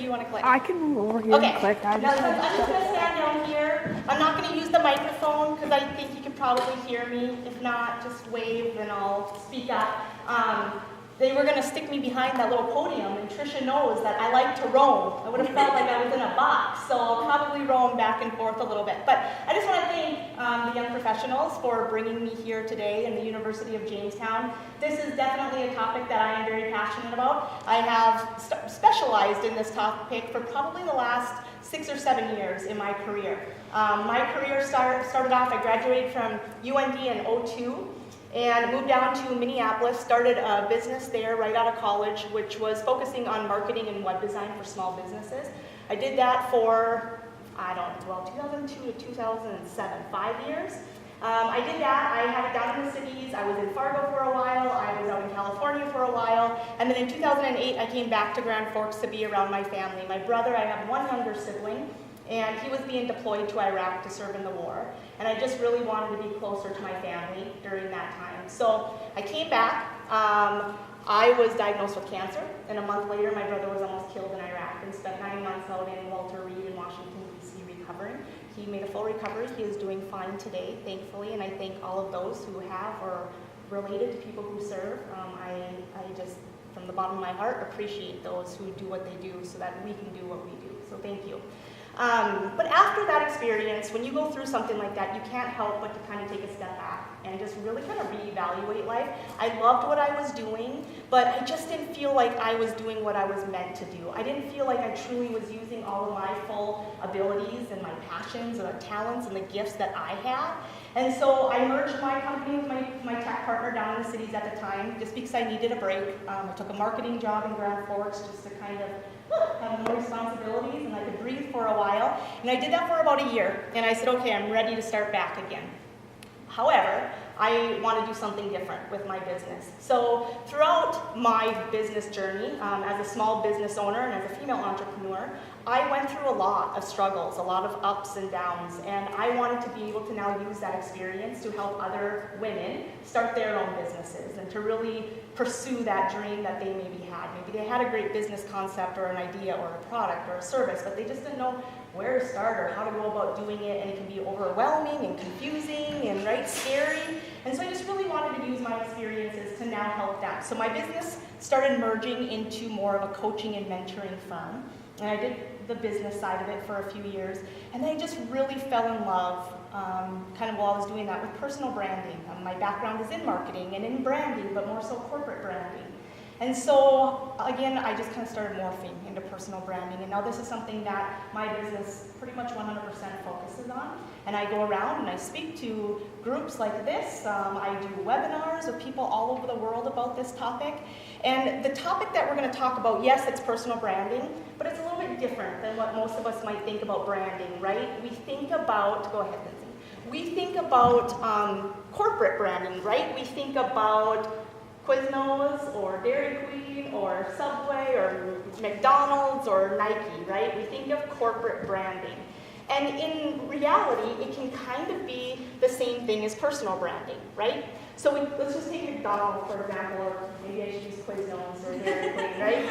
you want to click? I can move over here and click. Now, I'm just going to stand down here. I'm not going to use the microphone because I think you can probably hear me. If not, just wave and I'll speak up. They were going to stick me behind that little podium, and Tricia knows that I like to roam. I would have felt like I was in a box, so I'll probably roam back and forth a little bit. But I just want to thank the young professionals for bringing me here today in the University of Jamestown. This is definitely a topic that I am very passionate about. I have specialized in this topic for probably the last 6 or 7 years in my career. My career started off, I graduated from UND in '02. And moved down to Minneapolis, started a business there right out of college, which was focusing on marketing and web design for small businesses. I did that for, 2002 to 2007, 5 years. I did that. I had it down in the cities. I was in Fargo for a while. I was out in California for a while. And then in 2008, I came back to Grand Forks to be around my family. My brother, I have one younger sibling, and he was being deployed to Iraq to serve in the war. And I just really wanted to be closer to my family during that time. So I came back. I was diagnosed with cancer, and a month later, my brother was almost killed in Iraq and spent 9 months out in Walter Reed in Washington, D.C. recovering. He made a full recovery. He is doing fine today, thankfully, and I thank all of those who have or related to people who serve. I just, from the bottom of my heart, appreciate those who do what they do so that we can do what we do. So thank you. But after that experience, when you go through something like that, you can't help but to kind of take a step back and just really kind of reevaluate life. I loved what I was doing, but I just didn't feel like I was doing what I was meant to do. I didn't feel like I truly was using all of my full abilities and my passions and the talents and the gifts that I had. And so I merged my company with my tech partner down in the cities at the time, just because I needed a break. I took a marketing job in Grand Forks just to kind of have more responsibilities, and I could breathe for a while. And I did that for about a year, and I said, okay, I'm ready to start back again. However, I want to do something different with my business. So throughout my business journey, as a small business owner and as a female entrepreneur, I went through a lot of struggles, a lot of ups and downs, and I wanted to be able to now use that experience to help other women start their own businesses and to really pursue that dream that they maybe had. Maybe they had a great business concept or an idea or a product or a service, but they just didn't know where to start or how to go about doing it, and it can be overwhelming and confusing and scary. And so I just really wanted to use my experiences to now help them. So my business started merging into more of a coaching and mentoring firm. And I did the business side of it for a few years. And then I just really fell in love, kind of while I was doing that, with personal branding. My background is in marketing and in branding, but more so corporate branding. And so, again, I just kind of started morphing into personal branding. And now this is something that my business pretty much 100% focuses on. And I go around and I speak to groups like this. I do webinars with people all over the world about this topic. And the topic that we're going to talk about, yes, it's personal branding, but it's a little bit different than what most of us might think about branding, right? We think about, go ahead, Lindsay. We think about corporate branding, right? We think about Quiznos or Dairy Queen or Subway or McDonald's or Nike, right? We think of corporate branding. And in reality, it can kind of be the same thing as personal branding, right? So let's just take McDonald's, for example, or maybe I should use Quiznos or Dairy Queen, right?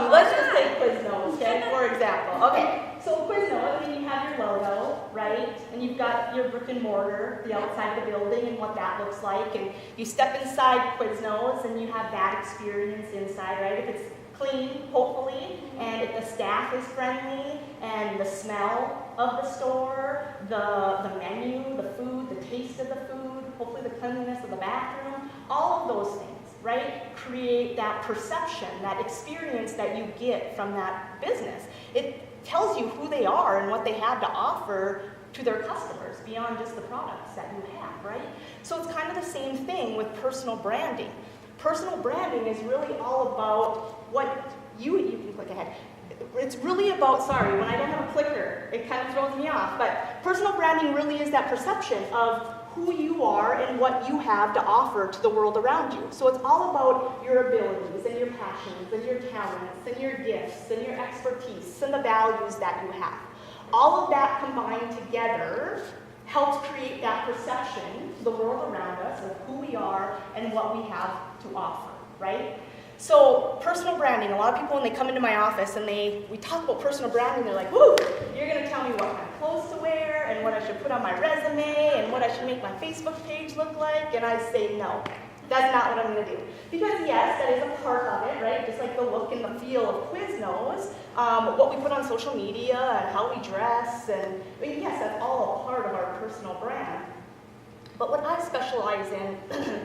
Let's just take Quiznos, okay, for example. Okay, so Quiznos, you have your logo, right? And you've got your brick and mortar, the outside of the building and what that looks like. And you step inside Quiznos and you have that experience inside, right? If it's clean, hopefully, and if the staff is friendly, and the smell of the store, the menu, the food, the taste of the food, hopefully the cleanliness of the bathroom, all of those things, right, create that perception, that experience that you get from that business. It tells you who they are and what they have to offer to their customers beyond just the products that you have, right? So it's kind of the same thing with personal branding. Personal branding is really all about what you can click ahead. It's really about, sorry, when I don't have a clicker, it kind of throws me off, but personal branding really is that perception of who you are and what you have to offer to the world around you. So it's all about your abilities and your passions and your talents and your gifts and your expertise and the values that you have. All of that combined together helps create that perception to the world around us of who we are and what we have to offer, right? So personal branding, a lot of people when they come into my office and we talk about personal branding, they're like, woo, you're going to tell me what kind of clothes to wear and what I should put on my resume and what I should make my Facebook page look like, and I say no. That's not what I'm going to do. Because yes, that is a part of it, right? Just like the look and the feel of Quiznos, what we put on social media and how we dress, and yes, that's all a part of our personal brand. But what I specialize in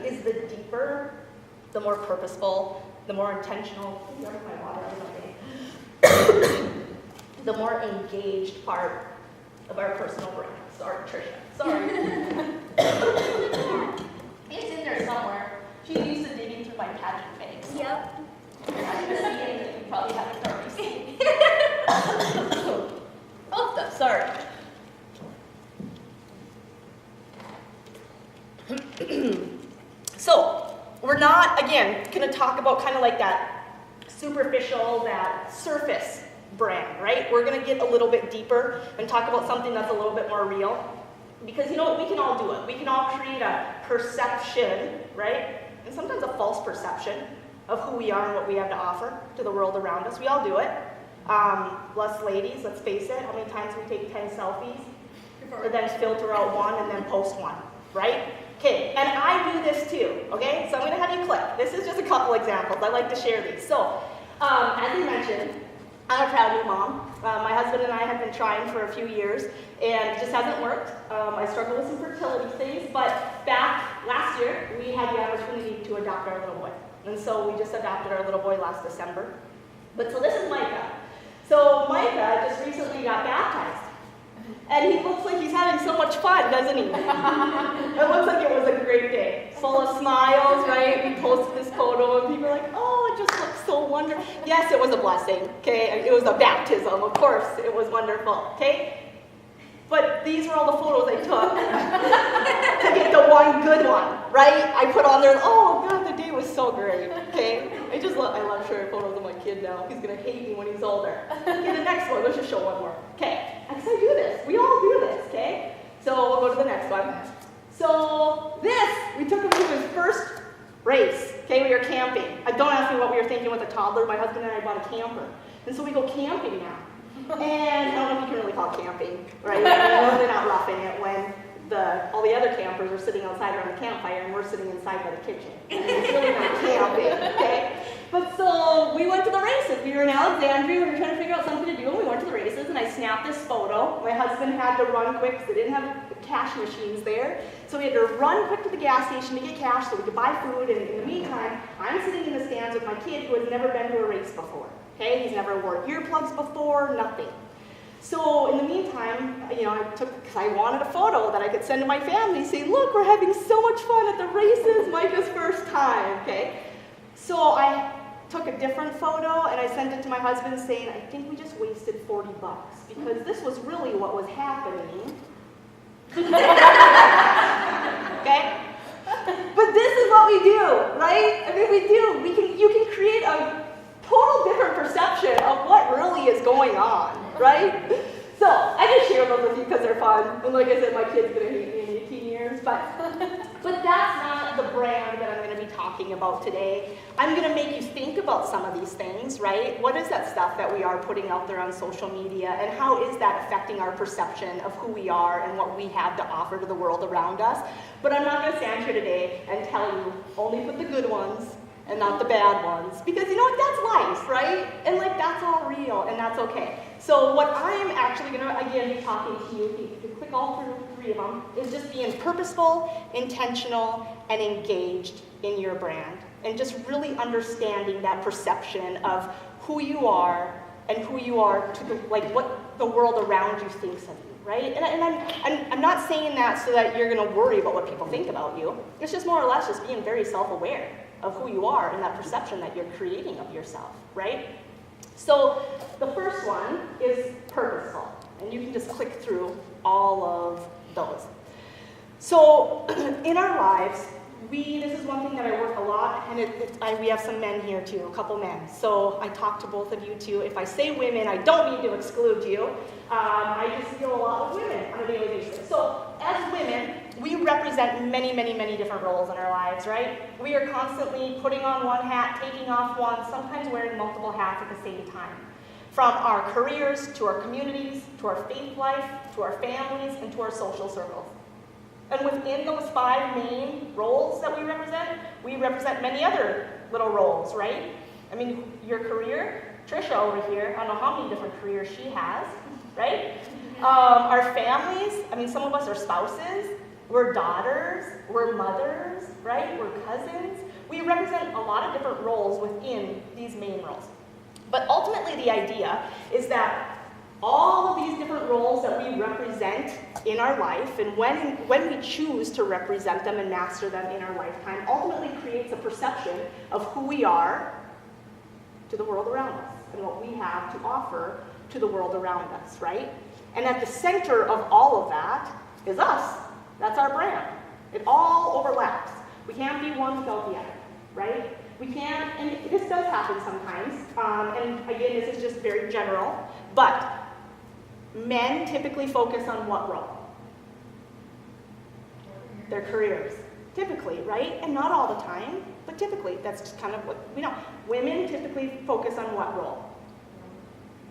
is the deeper, the more purposeful, the more intentional, the more engaged part of our personal brand. Sorry, Tricia. Sorry. It's in there somewhere. She's used to digging through my pageant bags. Yep. I'm going to see it, you probably haven't already seen. Oh, sorry. So, we're not, again, going to talk about kind of like that superficial, that surface brand, right? We're going to get a little bit deeper and talk about something that's a little bit more real. Because you know what, we can all do it. We can all create a perception, right? And sometimes a false perception of who we are and what we have to offer to the world around us. We all do it. Us ladies, let's face it, how many times we take 10 selfies, and then filter out one and then post one, right? Okay, and I do this too, okay? So I'm gonna have you click. This is just a couple examples. I like to share these. So, as I mentioned, I'm a proud new mom. My husband and I have been trying for a few years, and it just hasn't worked. I struggle with some fertility things, but back last year, we had the opportunity to adopt our little boy. And so we just adopted our little boy last December. But so this is Micah. So Micah just recently got baptized. And he looks like he's having so much fun, doesn't he? It looks like it was a great day. Full of smiles, right? We posted this photo and people are like, oh, it just looks so wonderful. Yes, it was a blessing, okay? It was a baptism, of course. It was wonderful, okay? But these were all the photos I took to get the one good one, right? I put on there, oh God, the day was so great, okay? I love sharing photos of my kid now. He's gonna hate me when he's older. Okay, the next one, let's just show one more. Okay, because I do this, we all do this, okay? So we'll go to the next one. So this, we took him to his first race, okay? We were camping. Don't ask me what we were thinking with a toddler. My husband and I bought a camper. And so we go camping now. And I don't know if you can really call it camping, right? We're really not roughing it when all the other campers are sitting outside around the campfire and we're sitting inside by the kitchen. And it's really not camping, okay? But so we went to the races. We were in Alexandria. We were trying to figure out something to do, and we went to the races, and I snapped this photo. My husband had to run quick because they didn't have cash machines there. So we had to run quick to the gas station to get cash so we could buy food. And in the meantime, I'm sitting in the stands with my kid who has never been to a race before. Okay, he's never worn earplugs before, nothing. So in the meantime, because I wanted a photo that I could send to my family saying, look, we're having so much fun at the races, Micah's first time, okay? So I took a different photo and I sent it to my husband saying, I think we just wasted $40 because this was really what was happening. Okay? But this is what we do, right? I mean, we do. You can create a total different perception of what really is going on, right? So I just share those with you because they're fun. And like I said, my kid's going to hate me in 18 years. But that's not the brand that I'm going to be talking about today. I'm going to make you think about some of these things, right? What is that stuff that we are putting out there on social media? And how is that affecting our perception of who we are and what we have to offer to the world around us? But I'm not going to stand here today and tell you only put the good ones and not the bad ones. Because you know what, that's life, right? And like that's all real and that's okay. So what I'm actually gonna, again, be talking to you, you can click all through 3 of them, is just being purposeful, intentional, and engaged in your brand. And just really understanding that perception of who you are and who you are to what the world around you thinks of you, right? And I'm not saying that so that you're gonna worry about what people think about you. It's just more or less just being very self-aware of who you are and that perception that you're creating of yourself, right? So the first one is purposeful, and you can just click through all of those. So in our lives, this is one thing that I work a lot, and we have some men here too, a couple men. So I talk to both of you too. If I say women, I don't mean to exclude you. I just deal a lot with women on a daily basis. So as women, we represent many, many, many different roles in our lives, right? We are constantly putting on one hat, taking off one, sometimes wearing multiple hats at the same time. From our careers, to our communities, to our faith life, to our families, and to our social circles. And within those 5 main roles that we represent many other little roles, right? I mean, your career, Trisha over here, I don't know how many different careers she has, right? Our families, I mean, some of us are spouses, we're daughters, we're mothers, right? We're cousins. We represent a lot of different roles within these main roles. But ultimately the idea is that all of these different roles that we represent in our life, and when we choose to represent them and master them in our lifetime, ultimately creates a perception of who we are to the world around us and what we have to offer to the world around us, right? And at the center of all of that is us. That's our brand. It all overlaps. We can't be one without the other, right? We can't, and this does happen sometimes, and again, this is just very general, but men typically focus on what role? Their careers. Typically, right? And not all the time, but typically, that's just kind of what we know. Women typically focus on what role?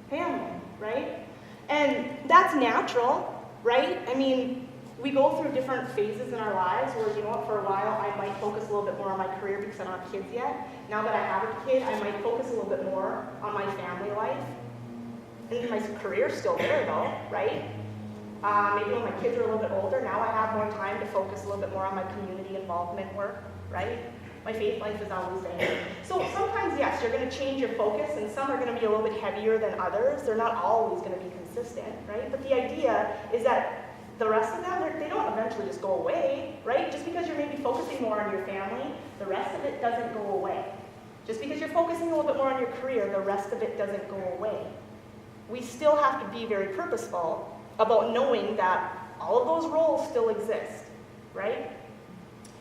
Family, right? And that's natural, right? I mean, we go through different phases in our lives where, you know what, for a while I might focus a little bit more on my career because I don't have kids yet. Now that I have a kid, I might focus a little bit more on my family life. And my career's still there though, right? Maybe when my kids are a little bit older, now I have more time to focus a little bit more on my community involvement work, right? My faith life is always there. So sometimes, yes, you're going to change your focus, and some are going to be a little bit heavier than others. They're not always going to be consistent, right? But the idea is that the rest of them, they don't eventually just go away, right? Just because you're maybe focusing more on your family, the rest of it doesn't go away. Just because you're focusing a little bit more on your career, the rest of it doesn't go away. We still have to be very purposeful about knowing that all of those roles still exist, right?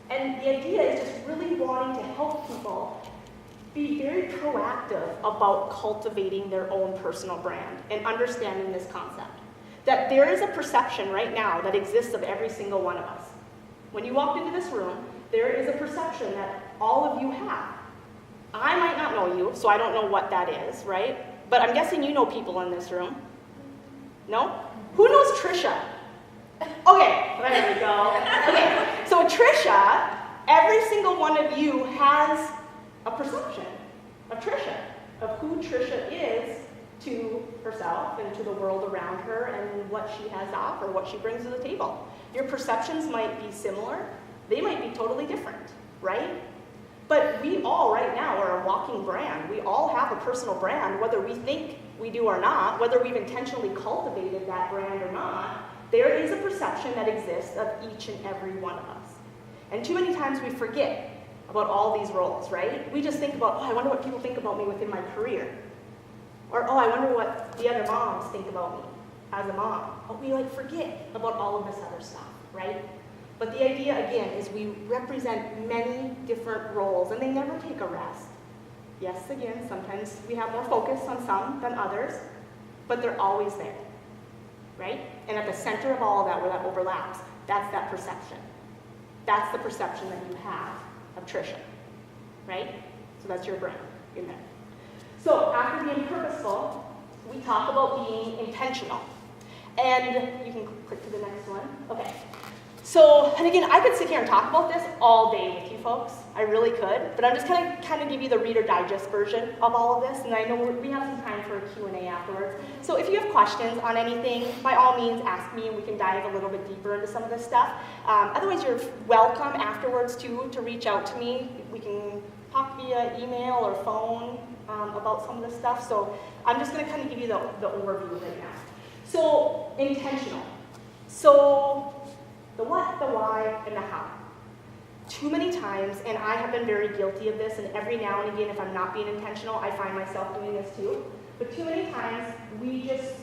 And the idea is just really wanting to help people be very proactive about cultivating their own personal brand and understanding this concept. That there is a perception right now that exists of every single one of us. When you walked into this room, there is a perception that all of you have. I might not know you, so I don't know what that is, right? But I'm guessing you know people in this room. No? Who knows Trisha? Okay, there we go. Okay, so Trisha, every single one of you has a perception of Trisha, of who Trisha is to herself and to the world around her and what she has to offer, what she brings to the table. Your perceptions might be similar, they might be totally different, right? But we all right now are a walking brand. We all have a personal brand, whether we think we do or not, whether we've intentionally cultivated that brand or not. There is a perception that exists of each and every one of us. And too many times we forget about all these roles, right? We just think about, oh, I wonder what people think about me within my career. Or, oh, I wonder what the other moms think about me as a mom. But we forget about all of this other stuff, right? But the idea, again, is we represent many different roles, and they never take a rest. Yes, again, sometimes we have more focus on some than others, but they're always there, right? And at the center of all of that, where that overlaps, that's that perception. That's the perception that you have of Trisha, right? So that's your brand in there. So after being purposeful, we talk about being intentional. And you can click to the next one. Okay. So, and again, I could sit here and talk about this all day with you folks. I really could. But I'm just going to kind of give you the Reader Digest version of all of this. And I know we have some time for a Q&A afterwards. So if you have questions on anything, by all means, ask me and we can dive a little bit deeper into some of this stuff. Otherwise, you're welcome afterwards, too, to reach out to me. We can talk via email or phone about some of this stuff. So I'm just going to kind of give you the overview right now. So, intentional. So, the what, the why, and the how. Too many times, and I have been very guilty of this, and every now and again, if I'm not being intentional, I find myself doing this too. But too many times, we just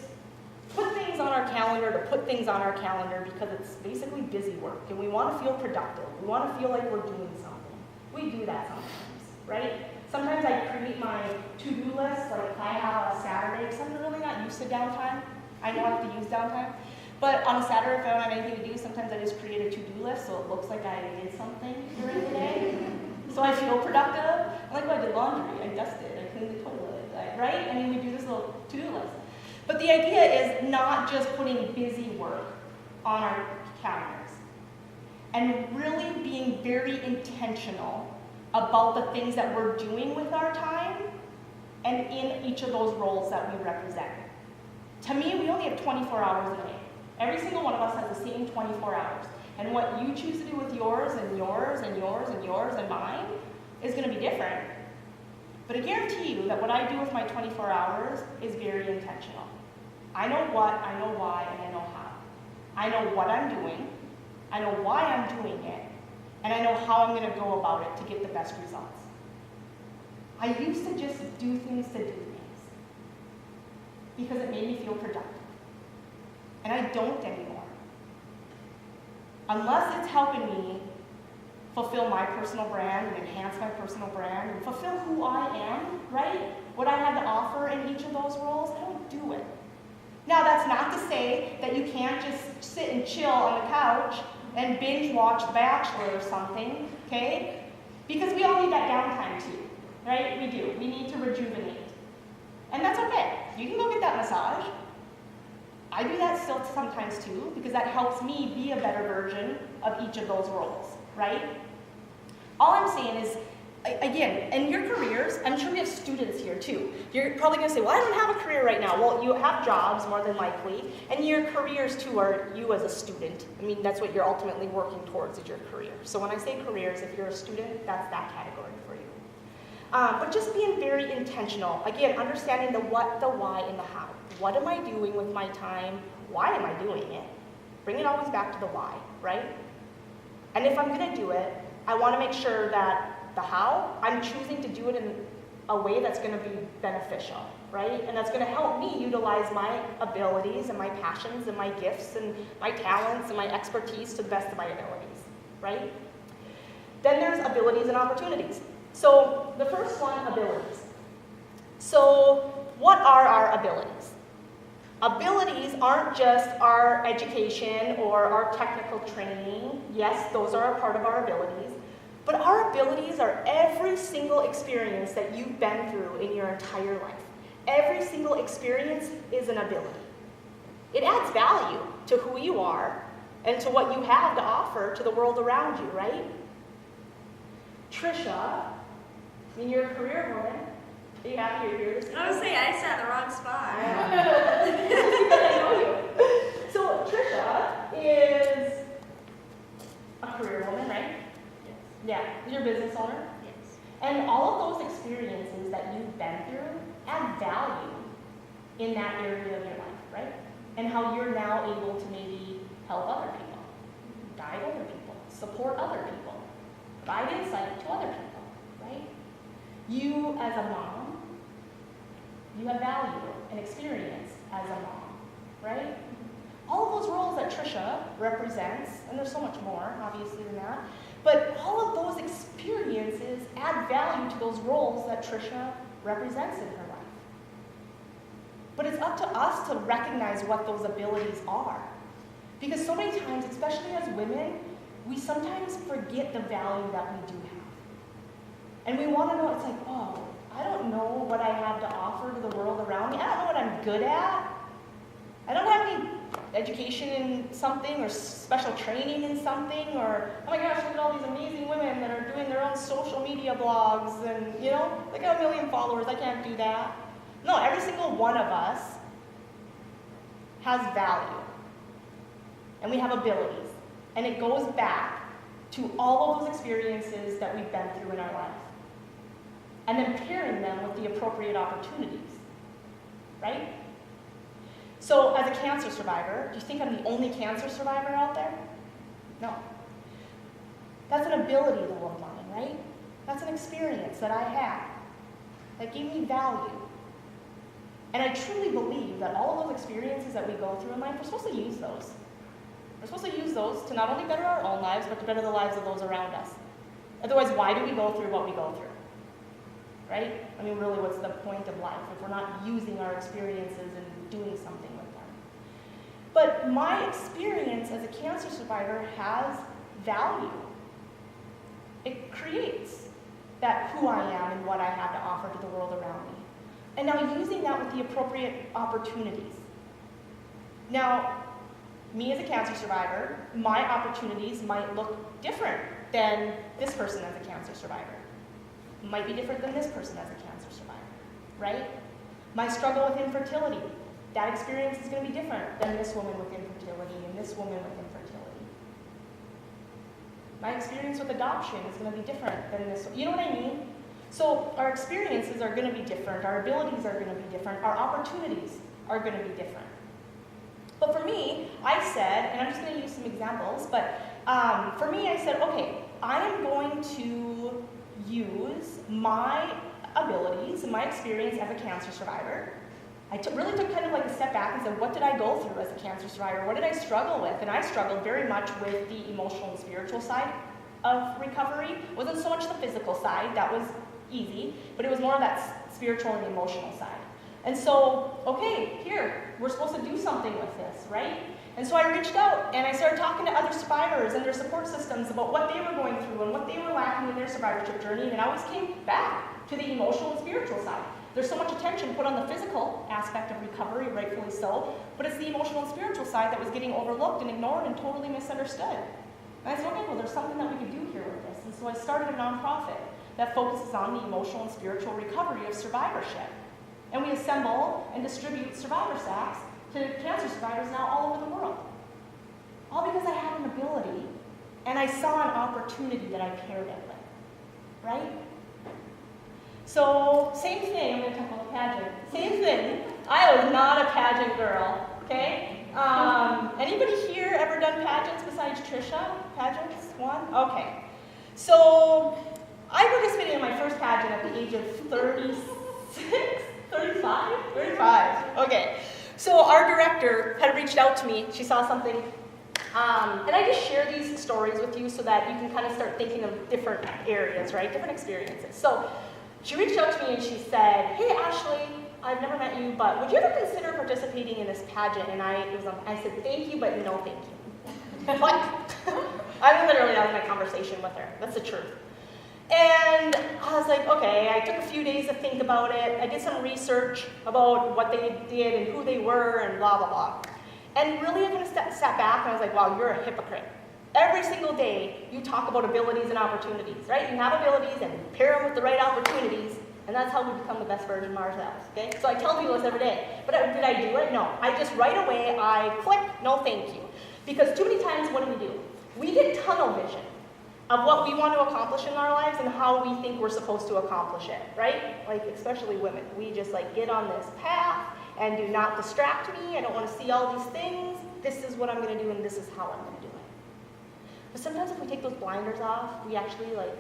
put things on our calendar to put things on our calendar because it's basically busy work, and we want to feel productive. We want to feel like we're doing something. We do that sometimes, right? Sometimes I create my to-do list, like I have a Saturday, because I'm really not used to downtime. I know I have to use downtime. But on a Saturday, if I don't have anything to do, sometimes I just create a to-do list so it looks like I did something during the day. So I feel productive. Like when I did laundry, I dusted, I cleaned the toilet, right? I mean, we do this little to-do list. But the idea is not just putting busy work on our calendars, and really being very intentional about the things that we're doing with our time and in each of those roles that we represent. To me, we only have 24 hours a day. Every single one of us has the same 24 hours. And what you choose to do with yours and yours and yours and yours and mine is going to be different. But I guarantee you that what I do with my 24 hours is very intentional. I know what, I know why, and I know how. I know what I'm doing, I know why I'm doing it, and I know how I'm going to go about it to get the best results. I used to just do things to do things because it made me feel productive. And I don't anymore. Unless it's helping me fulfill my personal brand and enhance my personal brand and fulfill who I am, right? What I have to offer in each of those roles, I don't do it. Now, that's not to say that you can't just sit and chill on the couch and binge watch The Bachelor or something, okay? Because we all need that downtime too, right? We do. We need to rejuvenate. And that's okay. You can go get that massage. I do that still sometimes too, because that helps me be a better version of each of those roles, right? All I'm saying is, again, in your careers, I'm sure we have students here too. You're probably going to say, well, I don't have a career right now. Well, you have jobs more than likely, and your careers too are you as a student. I mean, that's what you're ultimately working towards is your career. So when I say careers, if you're a student, that's that category for you. But just being very intentional. Again, understanding the what, the why, and the how. What am I doing with my time? Why am I doing it? Bring it always back to the why, right? And if I'm going to do it, I want to make sure that the how, I'm choosing to do it in a way that's going to be beneficial, right? And that's going to help me utilize my abilities and my passions and my gifts and my talents and my expertise to the best of my abilities, right? Then there's abilities and opportunities. So the first one, abilities. So what are our abilities? Abilities aren't just our education or our technical training. Yes, those are a part of our abilities. But our abilities are every single experience that you've been through in your entire life. Every single experience is an ability. It adds value to who you are and to what you have to offer to the world around you, right? Trisha, I mean, you're a career woman. Are you happy you're here this evening? I was saying, I sat in the wrong spot. I know you. So Trisha is a career woman, right? Yes. Yeah. You're a business owner? Yes. And all of those experiences that you've been through add value in that area of your life, right? And how you're now able to maybe help other people, guide other people, support other people, provide insight to other people, right? You as a mom, you have value and experience as a mom, right? All of those roles that Trisha represents, and there's so much more, obviously, than that, but all of those experiences add value to those roles that Trisha represents in her life. But it's up to us to recognize what those abilities are. Because so many times, especially as women, we sometimes forget the value that we do have. And we want to know, it's like, oh, I don't know what I have to offer to the world around me. I don't know what I'm good at. I don't have any education in something or special training in something, or, oh my gosh, look at all these amazing women that are doing their own social media blogs and, you know, they got 1 million followers, I can't do that. No, every single one of us has value. And we have abilities. And it goes back to all of those experiences that we've been through in our life. And then pairing them with the appropriate opportunities, right? So as a cancer survivor, do you think I'm the only cancer survivor out there? No. That's an ability of mine, right? That's an experience that I had that gave me value. And I truly believe that all of those experiences that we go through in life, we're supposed to use those. We're supposed to use those to not only better our own lives, but to better the lives of those around us. Otherwise, why do we go through what we go through? Right? I mean, really, what's the point of life if we're not using our experiences and doing something with them? But my experience as a cancer survivor has value. It creates that who I am and what I have to offer to the world around me. And now using that with the appropriate opportunities. Now, me as a cancer survivor, my opportunities might look different than this person as a cancer survivor. Might be different than this person as a cancer survivor, right? My struggle with infertility, that experience is going to be different than this woman with infertility and this woman with infertility. My experience with adoption is going to be different than this. You know what I mean? So our experiences are going to be different, our abilities are going to be different, our opportunities are going to be different. But for me, I said, and I'm just going to use some examples, but for me, I said, okay, I am going to use my abilities and my experience as a cancer survivor. I really took kind of like a step back and said, what did I go through as a cancer survivor? What did I struggle with? And I struggled very much with the emotional and spiritual side of recovery. It wasn't so much the physical side, that was easy, but it was more of that spiritual and emotional side. And so, okay, here, we're supposed to do something with this, right? And so I reached out and I started talking to other survivors and their support systems about what they were going through and what they were lacking in their survivorship journey, and it always came back to the emotional and spiritual side. There's so much attention put on the physical aspect of recovery, rightfully so, but it's the emotional and spiritual side that was getting overlooked and ignored and totally misunderstood. And I said, okay, well, there's something that we could do here with this. And so I started a nonprofit that focuses on the emotional and spiritual recovery of survivorship. And we assemble and distribute survivor sacks to cancer survivors now all over the world. All because I had an ability and I saw an opportunity that I paired it with, right? So, same thing, I'm going to talk about pageant. Same thing, I was not a pageant girl, okay? Anybody here ever done pageants besides Trisha? Pageants? One? Okay. So, I participated in my first pageant at the age of 36, 35? Okay. So our director had reached out to me. She saw something. And I just share these stories with you so that you can kind of start thinking of different areas, right? Different experiences. So she reached out to me and she said, hey, Ashley, I've never met you, but would you ever consider participating in this pageant? And I said, thank you, but no thank you. What? I mean, literally, that was my conversation with her. That's the truth. And I was like, okay, I took a few days to think about it. I did some research about what they did and who they were and blah, blah, blah. And really, I kind of sat back and I was like, wow, you're a hypocrite. Every single day, you talk about abilities and opportunities, right? You have abilities and pair them with the right opportunities, and that's how we become the best version of ourselves, okay? So I tell people this every day. But did I do it? No. I just right away, I click, no thank you. Because too many times, what do? We get tunnel vision of what we want to accomplish in our lives and how we think we're supposed to accomplish it, right? Like, especially women. We just like get on this path and do not distract me. I don't want to see all these things. This is what I'm going to do and this is how I'm going to do it. But sometimes if we take those blinders off, we actually like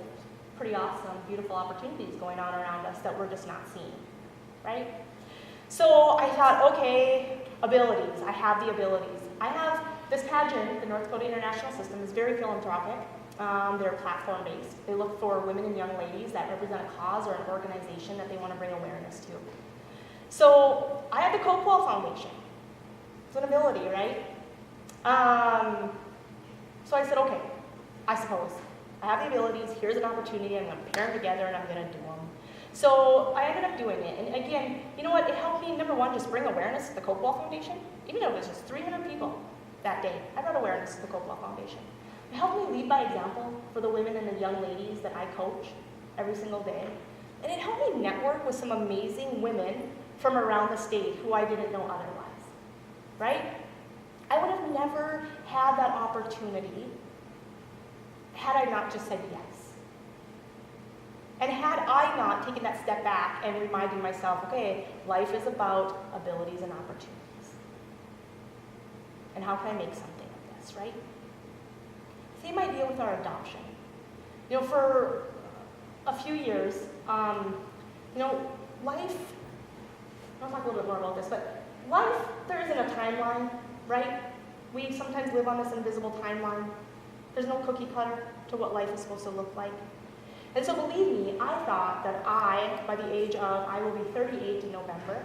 pretty awesome, beautiful opportunities going on around us that we're just not seeing, right? So I thought, okay, abilities. I have the abilities. I have this pageant, the North Dakota International System, is very philanthropic. They're platform-based. They look for women and young ladies that represent a cause or an organization that they want to bring awareness to. So I have the Coquel Foundation. It's an ability, right? So I said, okay, I suppose. I have the abilities, here's an opportunity, I'm going to pair them together and I'm going to do them. So I ended up doing it. And again, you know what, it helped me, number one, just bring awareness to the Coquel Foundation. Even though it was just 300 people that day, I brought awareness to the Coquel Foundation. It helped me lead by example for the women and the young ladies that I coach every single day. And it helped me network with some amazing women from around the state who I didn't know otherwise, right? I would have never had that opportunity had I not just said yes. And had I not taken that step back and reminding myself, okay, life is about abilities and opportunities. And how can I make something of this, right? Same idea with our adoption. You know, for a few years, life, I'll talk a little bit more about this, but life, there isn't a timeline, right? We sometimes live on this invisible timeline. There's no cookie cutter to what life is supposed to look like. And so believe me, I thought that by the age of, I will be 38 in November,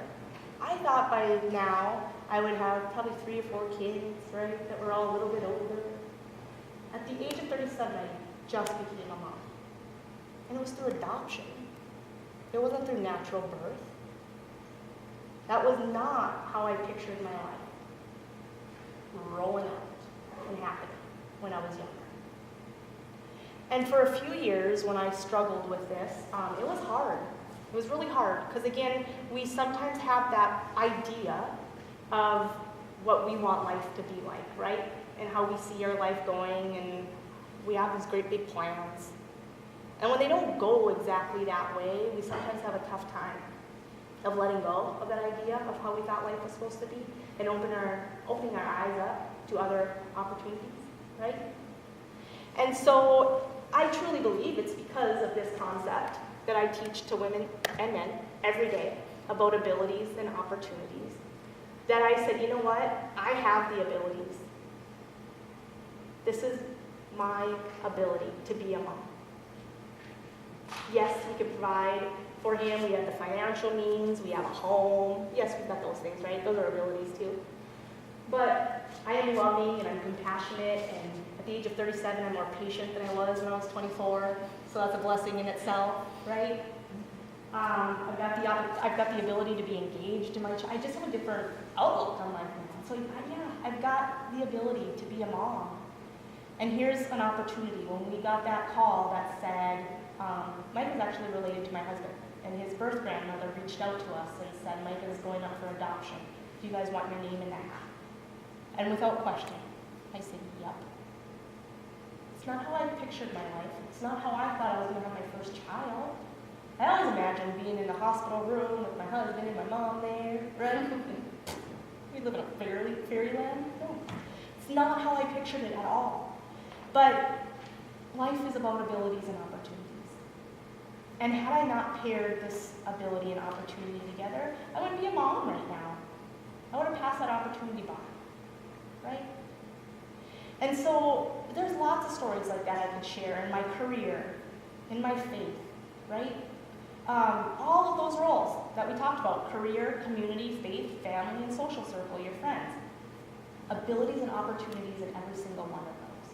I thought by now I would have probably 3 or 4 kids, right, that were all a little bit older. At the age of 37, I just became a mom. And it was through adoption. It wasn't through natural birth. That was not how I pictured my life rolling out and happening when I was younger. And for a few years when I struggled with this, it was hard. It was really hard because, again, we sometimes have that idea of what we want life to be like, right? And how we see our life going, and we have these great big plans. And when they don't go exactly that way, we sometimes have a tough time of letting go of that idea of how we thought life was supposed to be and opening our eyes up to other opportunities, right? And so I truly believe it's because of this concept that I teach to women and men every day about abilities and opportunities that I said, you know what? I have the abilities. This is my ability to be a mom. Yes, we can provide for him. We have the financial means. We have a home. Yes, we've got those things, right? Those are abilities too. But I am loving and I'm compassionate, and at the age of 37, I'm more patient than I was when I was 24. So that's a blessing in itself, right? I've got the ability to be engaged in my I just have a different outlook on life now. So yeah, I've got the ability to be a mom. And here's an opportunity. When we got that call that said, Mike is actually related to my husband, and his birth grandmother reached out to us and said, Mike is going up for adoption. Do you guys want your name in that? And without question, I said, yep. It's not how I pictured my life. It's not how I thought I was going to have my first child. I always imagined being in the hospital room with my husband and my mom there, right? We live in a fairyland. No. It's not how I pictured it at all. But life is about abilities and opportunities. And had I not paired this ability and opportunity together, I wouldn't be a mom right now. I would have passed that opportunity by, right? And so there's lots of stories like that I could share in my career, in my faith, right? All of those roles that we talked about, career, community, faith, family, and social circle, your friends. Abilities and opportunities in every single one of those.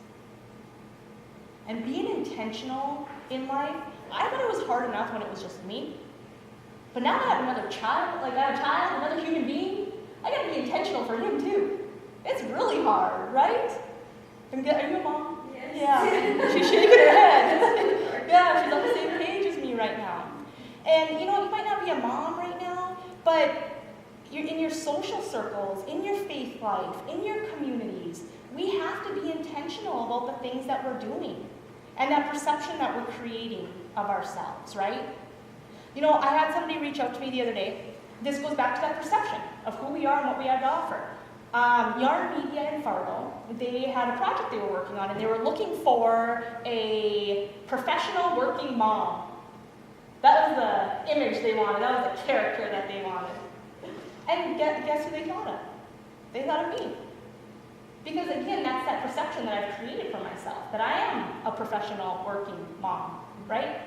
And being intentional in life, I thought it was hard enough when it was just me. But now I have another child, another human being, I gotta be intentional for him too. It's really hard, right? Are you a mom? Yes. Yeah, she's shaking her head. Yeah, she's on the same page as me right now. And you know, you might not be a mom right now, but you're in your social circles, in your faith life, in your communities, we have to be intentional about the things that we're doing and that perception that we're creating of ourselves, right? You know, I had somebody reach out to me the other day. This goes back to that perception of who we are and what we have to offer. Yarn Media in Fargo, they had a project they were working on, and they were looking for a professional working mom. That was the image they wanted. That was the character that they wanted. And guess who they thought of? They thought of me. Because again, that's that perception that I've created for myself, that I am a professional working mom, right?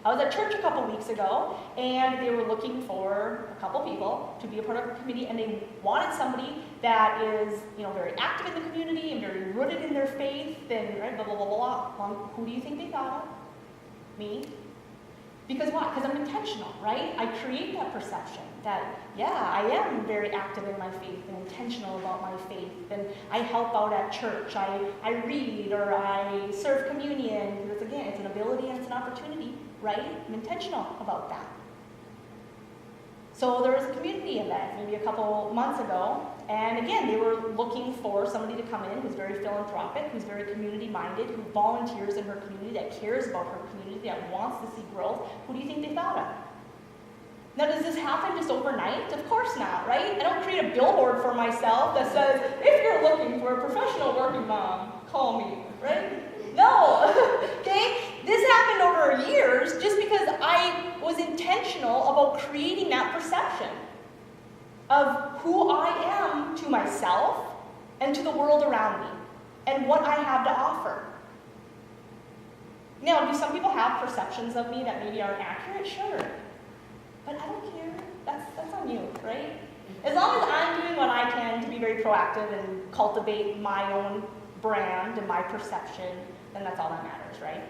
I was at church a couple weeks ago, and they were looking for a couple people to be a part of a committee, and they wanted somebody that is, you know, very active in the community and very rooted in their faith, and right, blah, blah, blah, blah, blah. Who do you think they thought of? Me. Because why? Because I'm intentional, right? I create that perception that, yeah, I am very active in my faith and intentional about my faith, and I help out at church, I read, or I serve communion, because again, it's an ability and it's an opportunity, right? I'm intentional about that. So there was a community event maybe a couple months ago, and again, they were looking for somebody to come in who's very philanthropic, who's very community-minded, who volunteers in her community, that cares about her community, that wants to see growth. Who do you think they thought of? Now, does this happen just overnight? Of course not, right? I don't create a billboard for myself that says, if you're looking for a professional working mom, call me, right? No, okay? This happened over years just because I was intentional about creating that perception of who I am to myself and to the world around me and what I have to offer. Now, do some people have perceptions of me that maybe aren't accurate? Sure. But I don't care. That's on you, right? proactive and cultivate my own brand and my perception, then that's all that matters, right?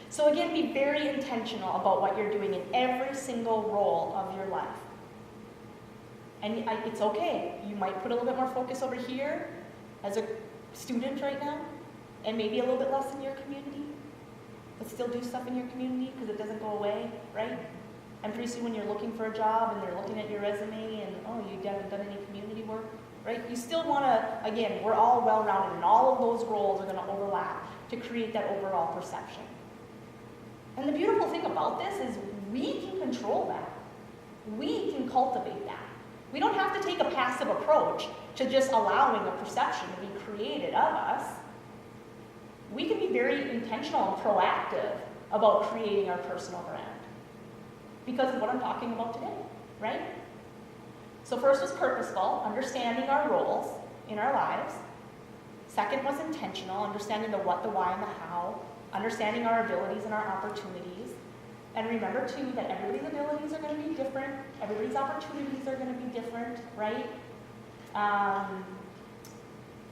So again, be very intentional about what you're doing in every single role of your life. And it's okay. You might put a little bit more focus over here as a student right now, and maybe a little bit less in your community, but still do stuff in your community because it doesn't go away, right? And pretty soon when you're looking for a job and they're looking at your resume and, oh, you haven't done any community work, right? You still want to, again, we're all well-rounded and all of those roles are going to overlap to create that overall perception. And the beautiful thing about this is we can control that. We can cultivate that. We don't have to take a passive approach to just allowing a perception to be created of us. We can be very intentional and proactive about creating our personal brand because of what I'm talking about today, right? So first was purposeful, understanding our roles in our lives. Second was intentional, understanding the what, the why, and the how, understanding our abilities and our opportunities. And remember too that everybody's abilities are going to be different, everybody's opportunities are going to be different, right?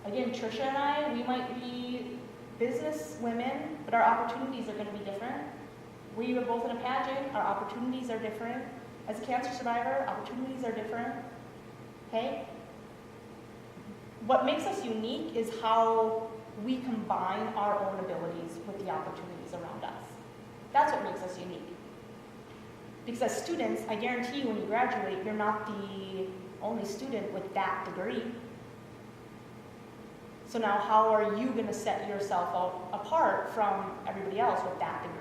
Again, Trisha and I, we might be business women, but our opportunities are going to be different. We were both in a pageant, our opportunities are different. As a cancer survivor, opportunities are different, okay? What makes us unique is how we combine our own abilities with the opportunities around us. That's what makes us unique. Because as students, I guarantee you when you graduate, you're not the only student with that degree. So now how are you going to set yourself out apart from everybody else with that degree?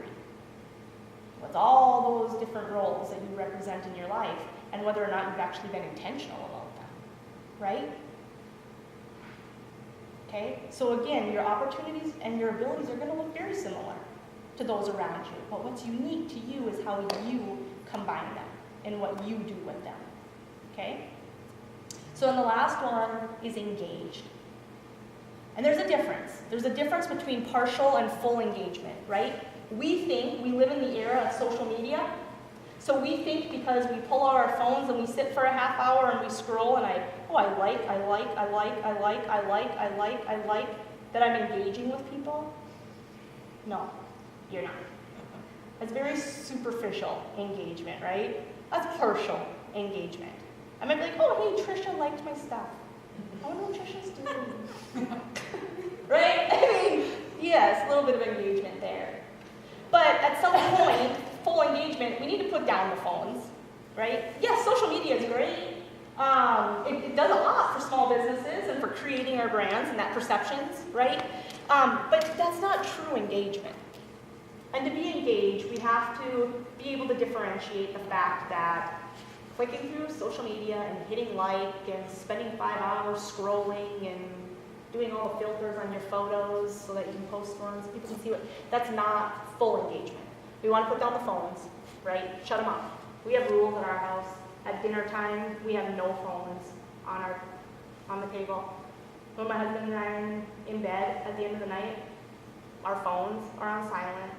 With all those different roles that you represent in your life and whether or not you've actually been intentional about them, right? Okay, so again, your opportunities and your abilities are going to look very similar to those around you. But what's unique to you is how you combine them and what you do with them. Okay? So then the last one is engaged. And there's a difference. There's a difference between partial and full engagement, right? We think we live in the era of social media. So we think because we pull out our phones and we sit for a half hour and we scroll and I like, that I'm engaging with people. No, you're not. That's very superficial engagement, right? That's partial engagement. I might be like, oh, hey, Trisha liked my stuff. I wonder what Trisha's doing. Right? I mean, yes, a little bit of engagement there. But at some point, full engagement, we need to put down the phones, right? Yes, social media is great. It does a lot for small businesses and for creating our brands and that perceptions, right? But that's not true engagement. And to be engaged, we have to be able to differentiate the fact that clicking through social media and hitting like and spending 5 hours scrolling and doing all the filters on your photos so that you can post ones, people can see what, that's not full engagement. We want to put down the phones, right? Shut them off. We have rules at our house. At dinner time, we have no phones on the table. When my husband and I are in bed at the end of the night, our phones are on silent.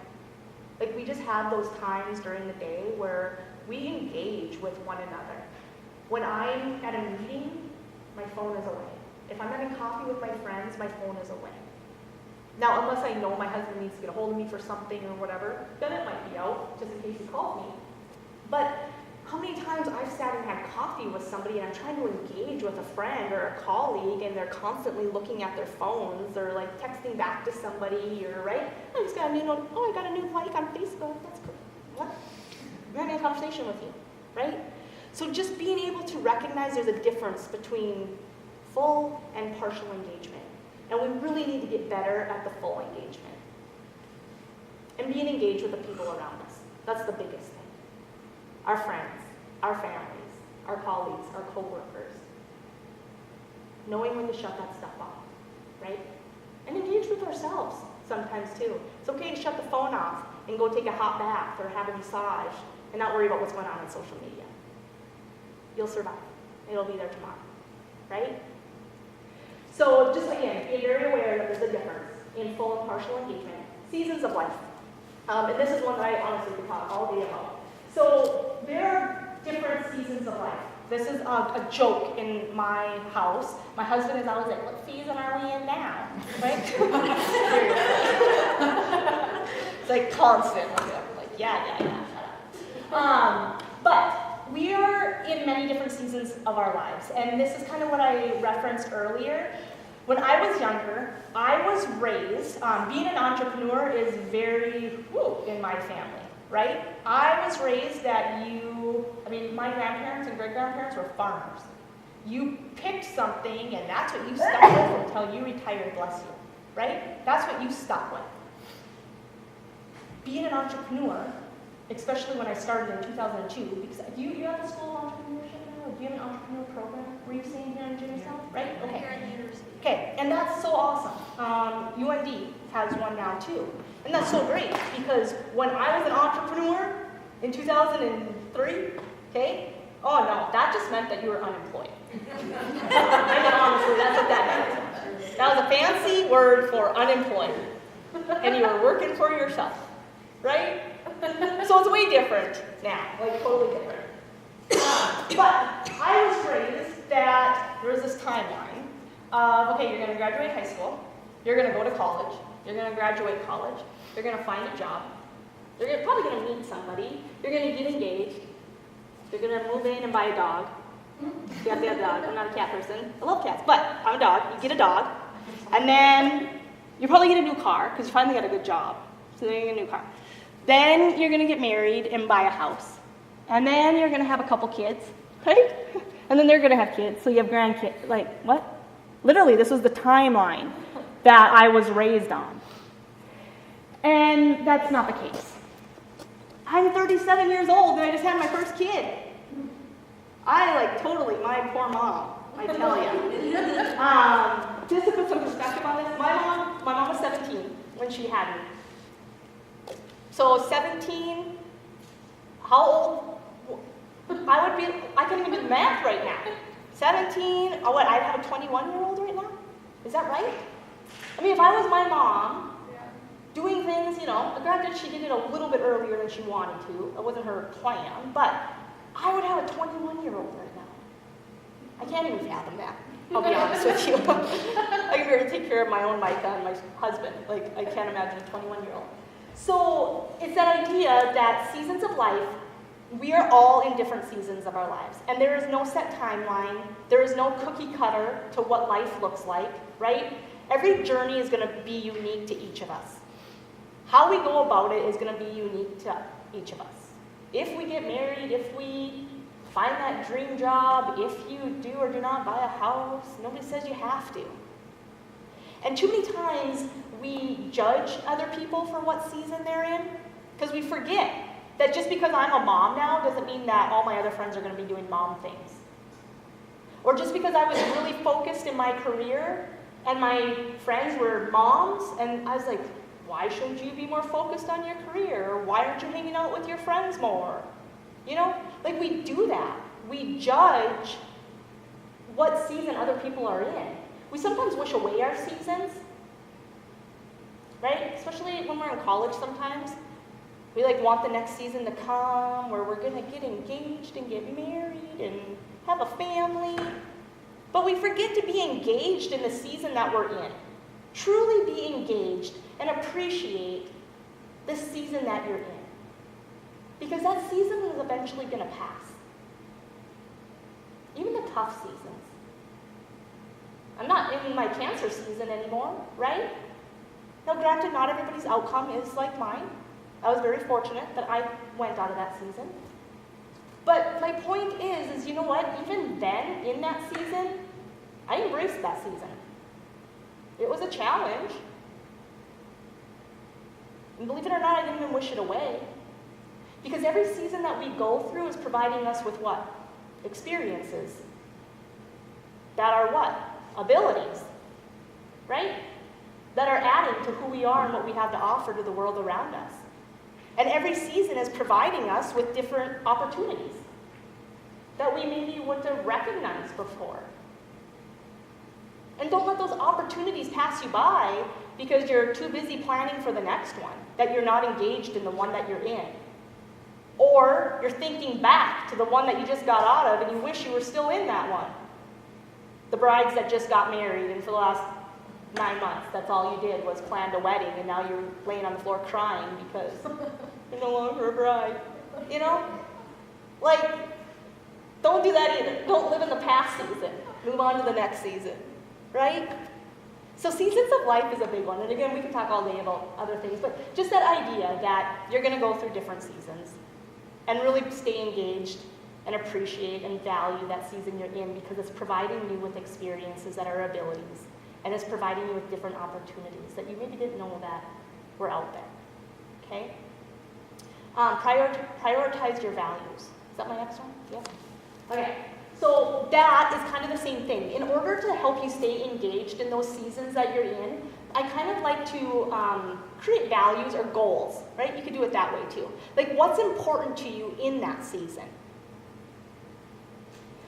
Like, we just have those times during the day where we engage with one another. When I'm at a meeting, my phone is away. If I'm having coffee with my friends, my phone is away. Now, unless I know my husband needs to get a hold of me for something or whatever, then it might be out, just in case he calls me. But how many times I've sat and had coffee with somebody and I'm trying to engage with a friend or a colleague and they're constantly looking at their phones or like texting back to somebody or, right? I just got a new note, oh, I got a new like on Facebook, that's cool. What? I'm having a conversation with you, right? So just being able to recognize there's a difference between full and partial engagement. And we really need to get better at the full engagement. And being engaged with the people around us. That's the biggest thing. Our friends, our families, our colleagues, our coworkers. Knowing when to shut that stuff off, right? And engage with ourselves sometimes too. It's okay to shut the phone off and go take a hot bath or have a massage and not worry about what's going on social media. You'll survive. It'll be there tomorrow, right? So just again, be very aware that there's a difference in full and partial engagement. Seasons of life. And this is one that I honestly could talk all day about. So there are different seasons of life. This is a joke in my house. My husband is always like, what season are we in now? Right? It's like constant. Like, yeah, shut up. But we are in many different seasons of our lives. And this is kind of what I referenced earlier. When I was younger, I was raised, being an entrepreneur is very in my family. Right? I was raised that my grandparents and great-grandparents were farmers. You picked something and that's what you stuck with until you retired, bless you. Right? That's what you stuck with. Being an entrepreneur, especially when I started in 2002, because you have a school of entrepreneurship now? Do you have an entrepreneur program? Were you saying here in Jamestown? Right? Okay. Here in the university. Okay, and that's so awesome. UND has one now too. And that's so great because when I was an entrepreneur in 2003, okay, oh no, that just meant that you were unemployed. I mean, honestly, that's what that meant. That was a fancy word for unemployed. And you were working for yourself, right? So it's way different now, like totally different. But I was raised that there was this timeline of, okay, you're going to graduate high school, you're going to go to college, you're going to graduate college, you're going to find a job, you're probably going to meet somebody, you're going to get engaged, you're going to move in and buy a dog. You have to have a dog. I'm not a cat person. I love cats, but I'm a dog. You get a dog. And then you probably get a new car because you finally got a good job. So then you get a new car. Then you're going to get married and buy a house. And then you're going to have a couple kids, right? And then they're going to have kids, so you have grandkids. Like, what? Literally, this was the timeline that I was raised on. And that's not the case. I'm 37 years old and I just had my first kid. Totally, my poor mom, I tell you. Just to put some perspective on this, my mom was 17 when she had me. So 17, how old? I can't even do math right now. 17, I'd have a 21-year-old right now? Is that right? I mean, if I was my mom, doing things, granted she did it a little bit earlier than she wanted to. It wasn't her plan, but I would have a 21-year-old right now. I can't even fathom that, I'll be honest with you. I can barely take care of my own Micah and my husband. I can't imagine a 21-year-old. So it's that idea that seasons of life, we are all in different seasons of our lives. And there is no set timeline. There is no cookie cutter to what life looks like, right? Every journey is going to be unique to each of us. How we go about it is going to be unique to each of us. If we get married, if we find that dream job, if you do or do not buy a house, nobody says you have to. And too many times we judge other people for what season they're in because we forget that just because I'm a mom now doesn't mean that all my other friends are going to be doing mom things. Or just because I was really focused in my career and my friends were moms and I was like, why shouldn't you be more focused on your career? Or why aren't you hanging out with your friends more? We do that. We judge what season other people are in. We sometimes wish away our seasons, right? Especially when we're in college sometimes. We want the next season to come where we're going to get engaged and get married and have a family. But we forget to be engaged in the season that we're in. Truly be engaged and appreciate the season that you're in. Because that season is eventually going to pass. Even the tough seasons. I'm not in my cancer season anymore, right? Now, granted, not everybody's outcome is like mine. I was very fortunate that I went out of that season. But my point is you know what? Even then, in that season, I embraced that season. It was a challenge. And believe it or not, I didn't even wish it away. Because every season that we go through is providing us with what? Experiences. That are what? Abilities. Right? That are adding to who we are and what we have to offer to the world around us. And every season is providing us with different opportunities that we maybe wouldn't have recognized before. And don't let those opportunities pass you by because you're too busy planning for the next one, that you're not engaged in the one that you're in. Or you're thinking back to the one that you just got out of and you wish you were still in that one. The brides that just got married and for the last 9 months, that's all you did was planned a wedding and now you're laying on the floor crying because you're no longer a bride. You know? Like, don't do that either. Don't live in the past season. Move on to the next season. Right? So seasons of life is a big one. And again, we can talk all day about other things, but just that idea that you're going to go through different seasons and really stay engaged and appreciate and value that season you're in because it's providing you with experiences that are abilities and it's providing you with different opportunities that you maybe didn't know that were out there. Okay? Prioritize your values. Is that my next one? Yep. Okay. So that is kind of the same thing. In order to help you stay engaged in those seasons that you're in, I kind of like to create values or goals, right? You could do it that way too. Like what's important to you in that season?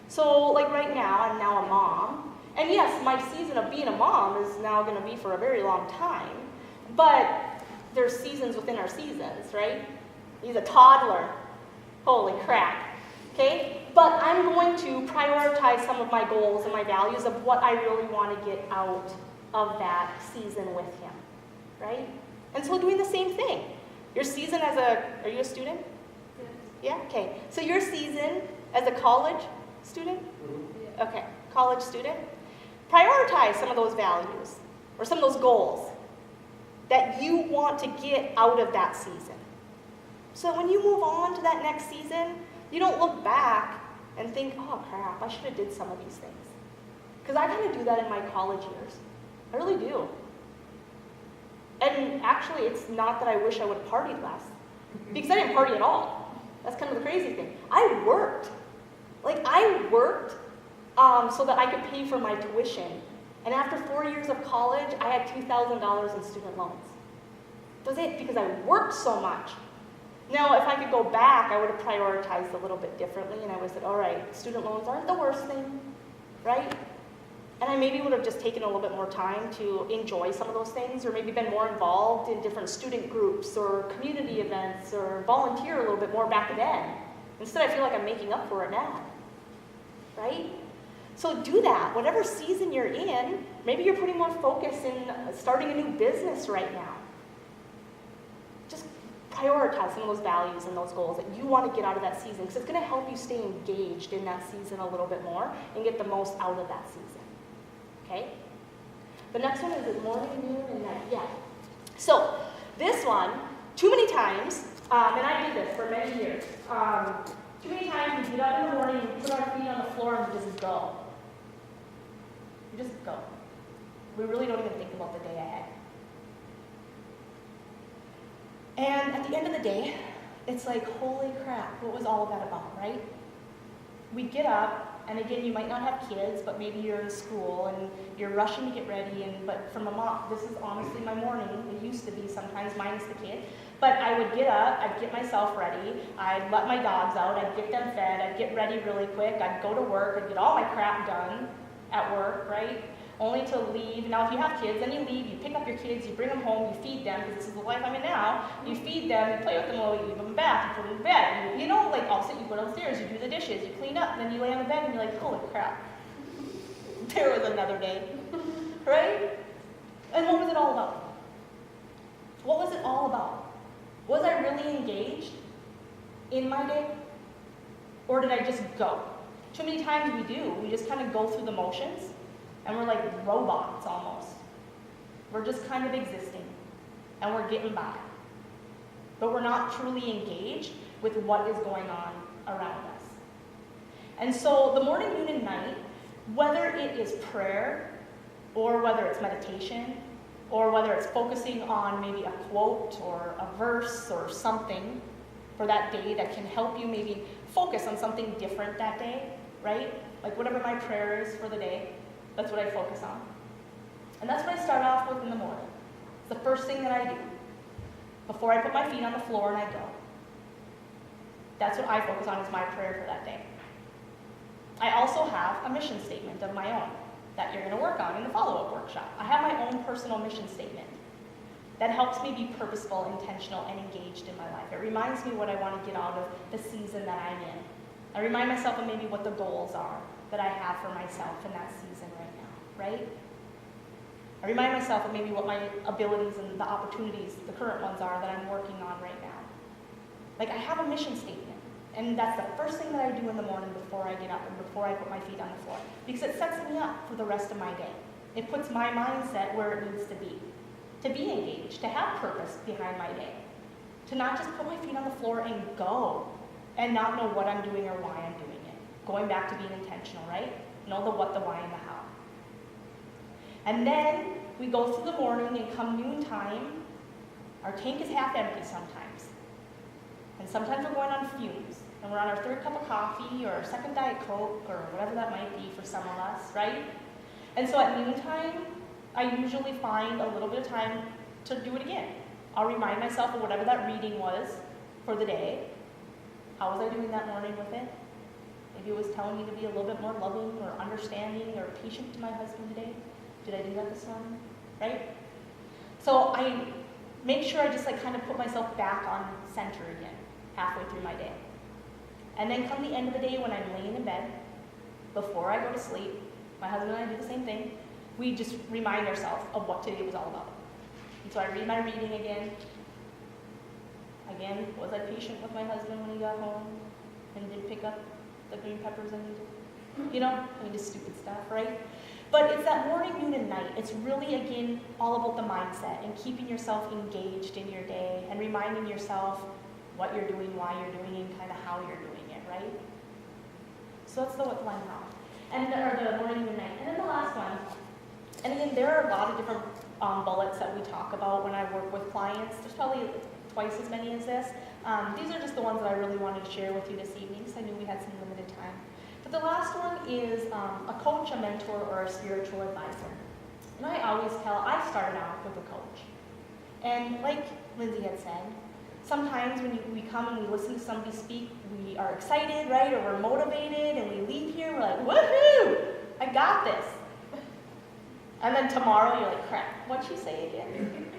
So like right now, I'm now a mom. And yes, my season of being a mom is now going to be for a very long time. But there's seasons within our seasons, right? He's a toddler. Holy crap. Okay? But I'm going to prioritize some of my goals and my values of what I really want to get out of that season with him, right? And so doing the same thing. Your season as are you a student? Yes. Yeah? Okay. So your season as a college student? Yeah. Okay, college student. Prioritize some of those values or some of those goals that you want to get out of that season. So when you move on to that next season, you don't look back and think, oh crap, I should have did some of these things. Because I kind of do that in my college years. I really do. And actually, it's not that I wish I would have partied less. Because I didn't party at all. That's kind of the crazy thing. I worked. I worked so that I could pay for my tuition. And after 4 years of college, I had $2,000 in student loans. That was it, because I worked so much. Now, if I could go back, I would have prioritized a little bit differently, and I would have said, all right, student loans aren't the worst thing, right? And I maybe would have just taken a little bit more time to enjoy some of those things, or maybe been more involved in different student groups or community events, or volunteer a little bit more back then. Instead, I feel like I'm making up for it now, right? So do that. Whatever season you're in, maybe you're putting more focus in starting a new business right now. Just prioritize some of those values and those goals that you want to get out of that season, because it's going to help you stay engaged in that season a little bit more and get the most out of that season. Okay? The next one is morning, noon, and night. Yeah. So this one, too many times, and I did this for many years. Too many times we get up in the morning, we put our feet on the floor, and we just go. We just go. We really don't even think about the day ahead. And at the end of the day, it's like, holy crap, what was all of that about, right? We get up, and again, you might not have kids, but maybe you're in school and you're rushing to get ready. But from a mom, this is honestly my morning. It used to be sometimes, minus the kid. But I would get up, I'd get myself ready, I'd let my dogs out, I'd get them fed, I'd get ready really quick, I'd go to work, I'd get all my crap done at work, right? Only to leave. Now, if you have kids, then you leave, you pick up your kids, you bring them home, you feed them, because this is the life I'm in now. You feed them, you play with them a little, you give them a bath, you put them in bed. You know, like also you go downstairs, you do the dishes, you clean up, then you lay on the bed and you're like, holy crap. There was another day, right? And what was it all about? What was it all about? Was I really engaged in my day? Or did I just go? Too many times we do. We just kind of go through the motions. And we're like robots almost. We're just kind of existing. And we're getting by. But we're not truly engaged with what is going on around us. And so the morning, noon, and night, whether it is prayer, or whether it's meditation, or whether it's focusing on maybe a quote or a verse or something for that day that can help you maybe focus on something different that day, right? Like whatever my prayer is for the day, that's what I focus on. And that's what I start off with in the morning. It's the first thing that I do before I put my feet on the floor and I go. That's what I focus on, is my prayer for that day. I also have a mission statement of my own that you're going to work on in the follow-up workshop. I have my own personal mission statement that helps me be purposeful, intentional, and engaged in my life. It reminds me what I want to get out of the season that I'm in. I remind myself of maybe what the goals are that I have for myself in that season right now, right? I remind myself of maybe what my abilities and the opportunities, the current ones are that I'm working on right now. Like I have a mission statement, and that's the first thing that I do in the morning before I get up and before I put my feet on the floor, because it sets me up for the rest of my day. It puts my mindset where it needs to be engaged, to have purpose behind my day, to not just put my feet on the floor and go and not know what I'm doing or why I'm doing it. Going back to being intentional, right? Know the what, the why, and the how. And then we go through the morning, and come noontime, our tank is half empty sometimes. And sometimes we're going on fumes, and we're on our third cup of coffee or our second Diet Coke or whatever that might be for some of us, right? And so at noontime, I usually find a little bit of time to do it again. I'll remind myself of whatever that reading was for the day. How was I doing that morning with it? Maybe it was telling me to be a little bit more loving or understanding or patient to my husband today. Did I do that this morning? Right? So I make sure I just kind of put myself back on center again, halfway through my day. And then come the end of the day when I'm laying in bed, before I go to sleep, my husband and I do the same thing. We just remind ourselves of what today was all about. And so I read my reading again. Again, was I patient with my husband when he got home and didn't pick up the green peppers just stupid stuff, right? But it's that morning, noon, and night. It's really, again, all about the mindset and keeping yourself engaged in your day and reminding yourself what you're doing, why you're doing it, and kind of how you're doing it, right? So that's the what, when, how. Or the morning, noon, and night. And then the last one, and again, there are a lot of different bullets that we talk about when I work with clients. There's probably twice as many as this. These are just the ones that I really wanted to share with you this evening, because I knew we had some limited time. But the last one is a coach, a mentor, or a spiritual advisor. And I always I started out with a coach. And like Lindsay had said, sometimes when we come and we listen to somebody speak, we are excited, right? Or we're motivated, and we leave here, we're like, woohoo, I got this. And then tomorrow you're like, crap, what'd she say again?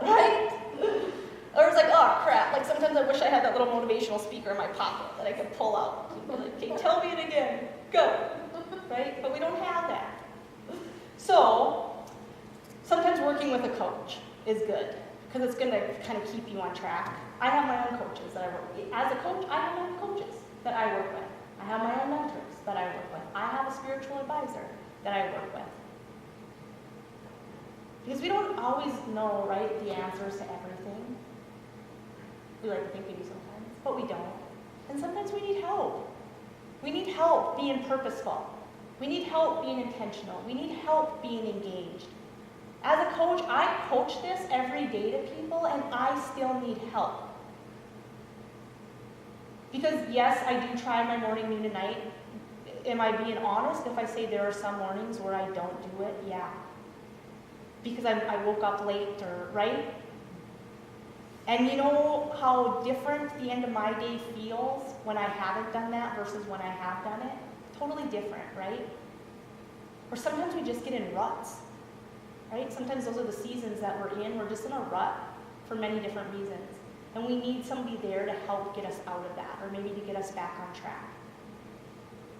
Right? Or it's like, oh crap, sometimes I wish I had that little motivational speaker in my pocket that I could pull out. Like, okay, tell me it again, go, right? But we don't have that. So, sometimes working with a coach is good, because it's gonna kind of keep you on track. I have my own coaches that I work with. As a coach, I have my own coaches that I work with. I have my own mentors that I work with. I have a spiritual advisor that I work with. Because we don't always know, right, the answers to everything. We like to think we do sometimes, but we don't. And sometimes we need help. We need help being purposeful. We need help being intentional. We need help being engaged. As a coach, I coach this every day to people, and I still need help. Because yes, I do try my morning, noon, and night. Am I being honest if I say there are some mornings where I don't do it? Yeah. Because I woke up late, or right? And you know how different the end of my day feels when I haven't done that versus when I have done it? Totally different, right? Or sometimes we just get in ruts, right? Sometimes those are the seasons that we're in. We're just in a rut for many different reasons. And we need somebody there to help get us out of that, or maybe to get us back on track.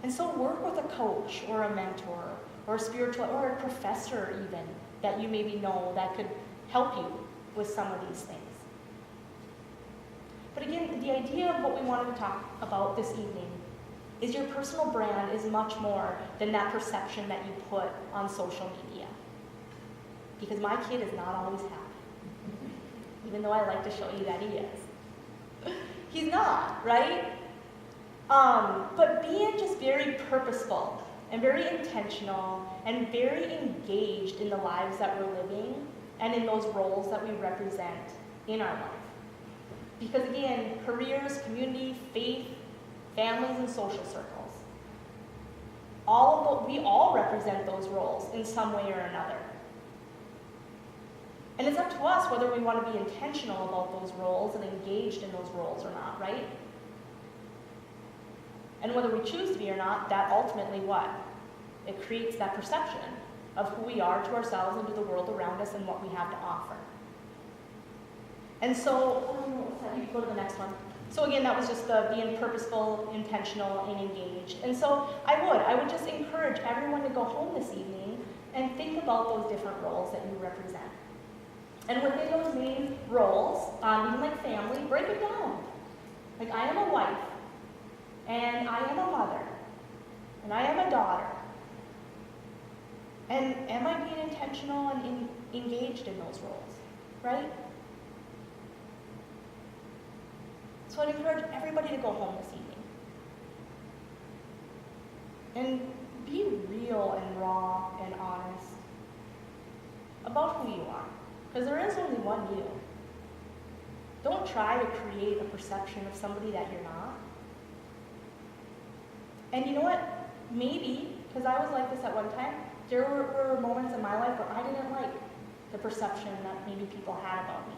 And so work with a coach or a mentor or a spiritual or a professor even that you maybe know that could help you with some of these things. But again, the idea of what we wanted to talk about this evening is your personal brand is much more than that perception that you put on social media. Because my kid is not always happy, even though I like to show you that he is. He's not, right? But being just very purposeful and very intentional and very engaged in the lives that we're living and in those roles that we represent in our life. Because again, careers, community, faith, families, and social circles. We all represent those roles in some way or another. And it's up to us whether we want to be intentional about those roles and engaged in those roles or not, right? And whether we choose to be or not, that ultimately what? It creates that perception of who we are to ourselves and to the world around us and what we have to offer. And so, you can go to the next one. So again, that was just the being purposeful, intentional, and engaged. And so I would just encourage everyone to go home this evening and think about those different roles that you represent. And within those main roles, even like family, break it down. Like I am a wife, and I am a mother, and I am a daughter. And am I being intentional and engaged in those roles, right? So I'd encourage everybody to go home this evening. And be real and raw and honest about who you are. Because there is only one you. Don't try to create a perception of somebody that you're not. And you know what? Maybe, because I was like this at one time, there were moments in my life where I didn't like the perception that maybe people had about me.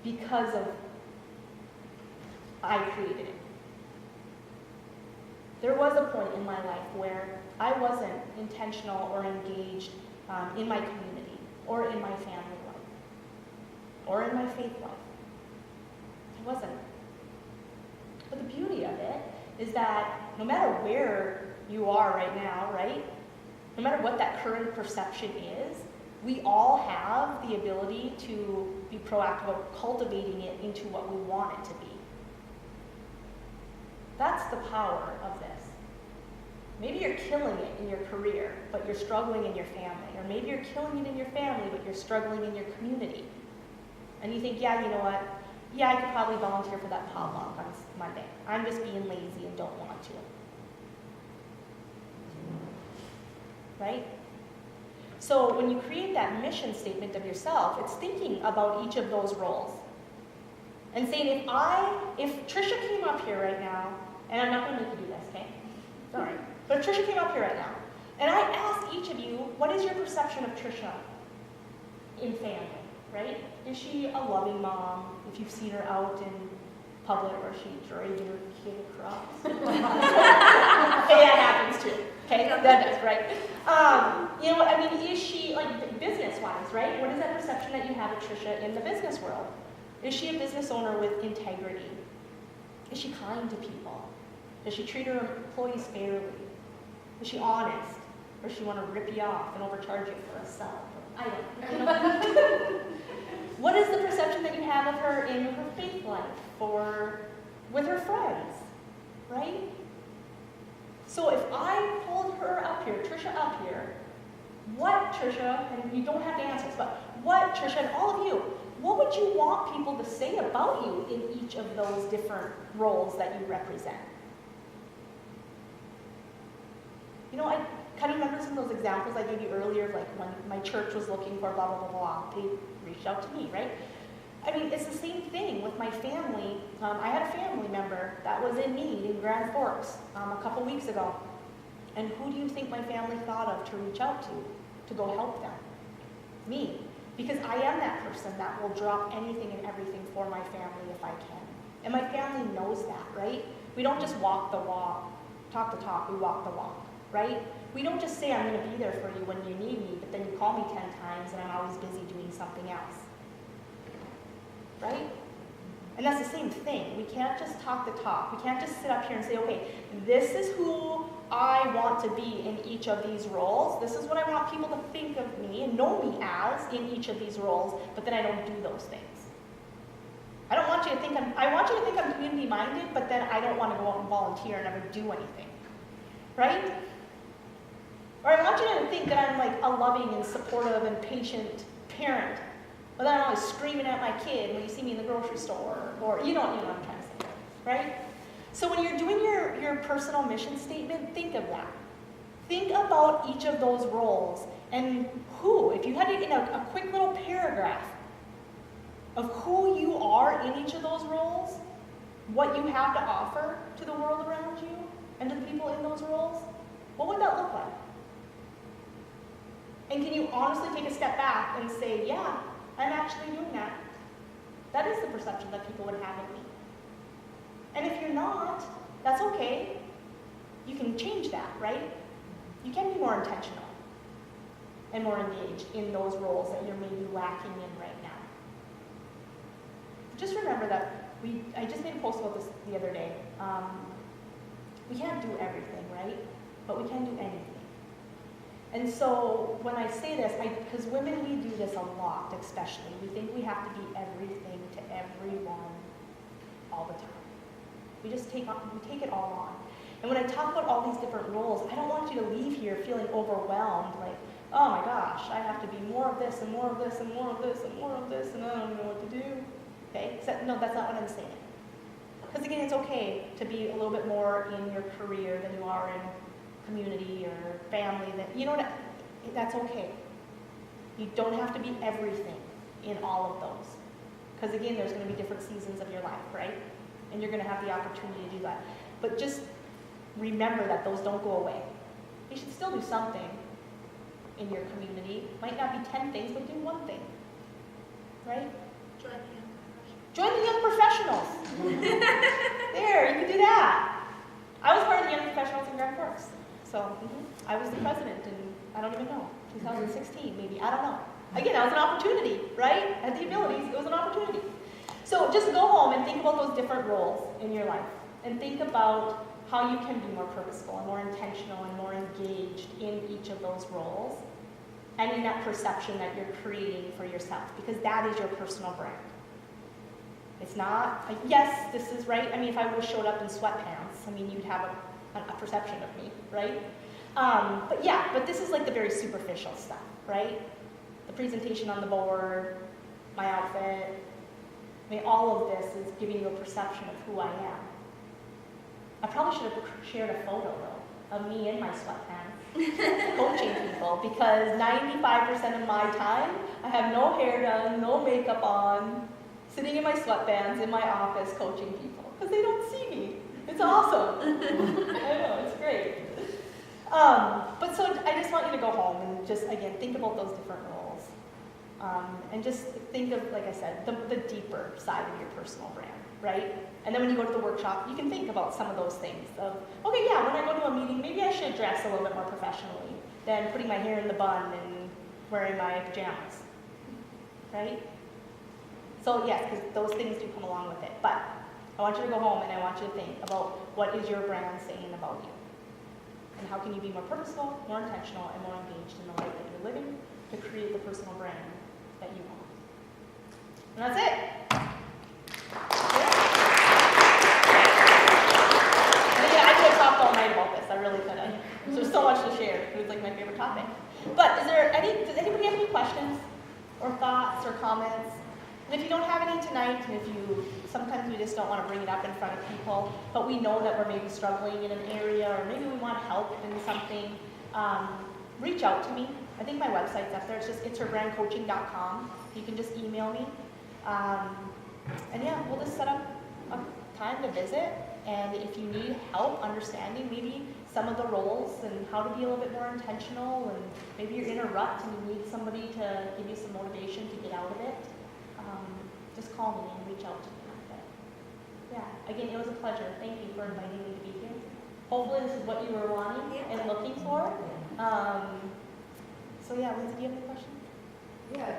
Because of I created it. There was a point in my life where I wasn't intentional or engaged in my community, or in my family life, or in my faith life. I wasn't. But the beauty of it is that no matter where you are right now, right? No matter what that current perception is, we all have the ability to be proactive about cultivating it into what we want it to be. That's the power of this. Maybe you're killing it in your career, but you're struggling in your family. Or maybe you're killing it in your family, but you're struggling in your community. And you think, yeah, you know what? Yeah, I could probably volunteer for that potluck on Monday. I'm just being lazy and don't want to. Right? So when you create that mission statement of yourself, it's thinking about each of those roles. And saying, if Trisha came up here right now, and I'm not going to make you do this, okay? All right. But if Trisha came up here right now, and I asked each of you, what is your perception of Trisha in family, right? Is she a loving mom, if you've seen her out in public, or is she dragging her kid across? Hey, that happens too, okay? That does, right? You know, I mean, is she, like, business-wise, right? What is that perception that you have of Trisha in the business world? Is she a business owner with integrity? Is she kind to people? Does she treat her employees fairly? Is she honest? Or does she want to rip you off and overcharge you for a sell? I don't know. What is the perception that you have of her in her faith life or with her friends, right? So if I pulled her up here, Trisha up here, what Trisha, and you don't have to answer this, but what Trisha and all of you, what would you want people to say about you in each of those different roles that you represent? You know, I kind of remember some of those examples I gave you earlier, of like when my church was looking for blah, blah, blah, blah. They reached out to me, right? I mean, it's the same thing with my family. I had a family member that was in need in Grand Forks a couple weeks ago. And who do you think my family thought of to reach out to go help them? Me. Because I am that person that will drop anything and everything for my family if I can. And my family knows that, right? We don't just walk the walk, talk the talk, we walk the walk, right? We don't just say, I'm going to be there for you when you need me, but then you call me 10 times and I'm always busy doing something else. Right? And that's the same thing. We can't just talk the talk. We can't just sit up here and say, okay, this is who I want to be in each of these roles. This is what I want people to think of me and know me as in each of these roles, but then I don't do those things. I don't want you to think I want you to think I'm community-minded, but then I don't want to go out and volunteer and never do anything. Right? Or I want you to think that I'm like a loving and supportive and patient parent, but then I'm always screaming at my kid when you see me in the grocery store, or you know what I'm trying to say, right? So when you're doing your personal mission statement, think of that. Think about each of those roles and who, if you had to, in a quick little paragraph of who you are in each of those roles, what you have to offer to the world around you and to the people in those roles, what would that look like? And can you honestly take a step back and say, yeah, I'm actually doing that. That is the perception that people would have of me. And if you're not, that's okay. You can change that, right? You can be more intentional and more engaged in those roles that you're maybe lacking in right now. just remember that I just made a post about this the other day. We can't do everything, right? But we can do anything. And so when I say this, because women, we do this a lot, especially. We think we have to be everything to everyone all the time. We take it all on. And when I talk about all these different roles, I don't want you to leave here feeling overwhelmed, like, oh my gosh, I have to be more of this and more of this and more of this and more of this, and I don't know what to do. Okay? No, that's not what I'm saying. Because again, it's okay to be a little bit more in your career than you are in community or family. That's okay. You don't have to be everything in all of those. Because again, there's going to be different seasons of your life, right? And you're going to have the opportunity to do that. But just remember that those don't go away. You should still do something in your community. Might not be 10 things, but do one thing. Right? Join the young professionals. There, you can do that. I was part of the young professionals in Grand Forks. So I was the president in, I don't even know, 2016 maybe, I don't know. Again, that was an opportunity, right? I had the abilities, it was an opportunity. So just go home and think about those different roles in your life. And think about how you can be more purposeful and more intentional and more engaged in each of those roles. And in that perception that you're creating for yourself. Because that is your personal brand. It's not, yes, this is right. I mean, if I would have showed up in sweatpants, I mean, you'd have a perception of me, right? But this is like the very superficial stuff, right? The presentation on the board, my outfit. I mean, all of this is giving you a perception of who I am. I probably should have shared a photo, though, of me in my sweatpants, coaching people, because 95% of my time, I have no hair done, no makeup on, sitting in my sweatpants in my office coaching people, because they don't see me. It's awesome. I know, it's great. But so I just want you to go home and just, again, think about those different roles. And just think of, like I said, the deeper side of your personal brand, right? And then when you go to the workshop, you can think about some of those things of, okay, yeah, when I go to a meeting, maybe I should dress a little bit more professionally than putting my hair in the bun and wearing my pajamas, right? So yes, because those things do come along with it. But I want you to go home and I want you to think about what is your brand saying about you? And how can you be more purposeful, more intentional, and more engaged in the life that you're living to create the personal brand that you want. And that's it. I could have talked all night about this. I really could have. There's so much to share. It was like my favorite topic. But does anybody have any questions or thoughts or comments? And if you don't have any tonight, and sometimes we just don't want to bring it up in front of people, but we know that we're maybe struggling in an area, or maybe we want help in something, reach out to me. I think my website's up there. It's just itsherbrandcoaching.com. You can just email me. And yeah, we'll just set up a time to visit. And if you need help understanding maybe some of the roles and how to be a little bit more intentional, and maybe you're in a rut and you need somebody to give you some motivation to get out of it, just call me and reach out to me. But yeah, again, it was a pleasure. Thank you for inviting me to be here. Hopefully this is what you were wanting and looking for. So yeah, Lindsay, do you have any questions? Yeah.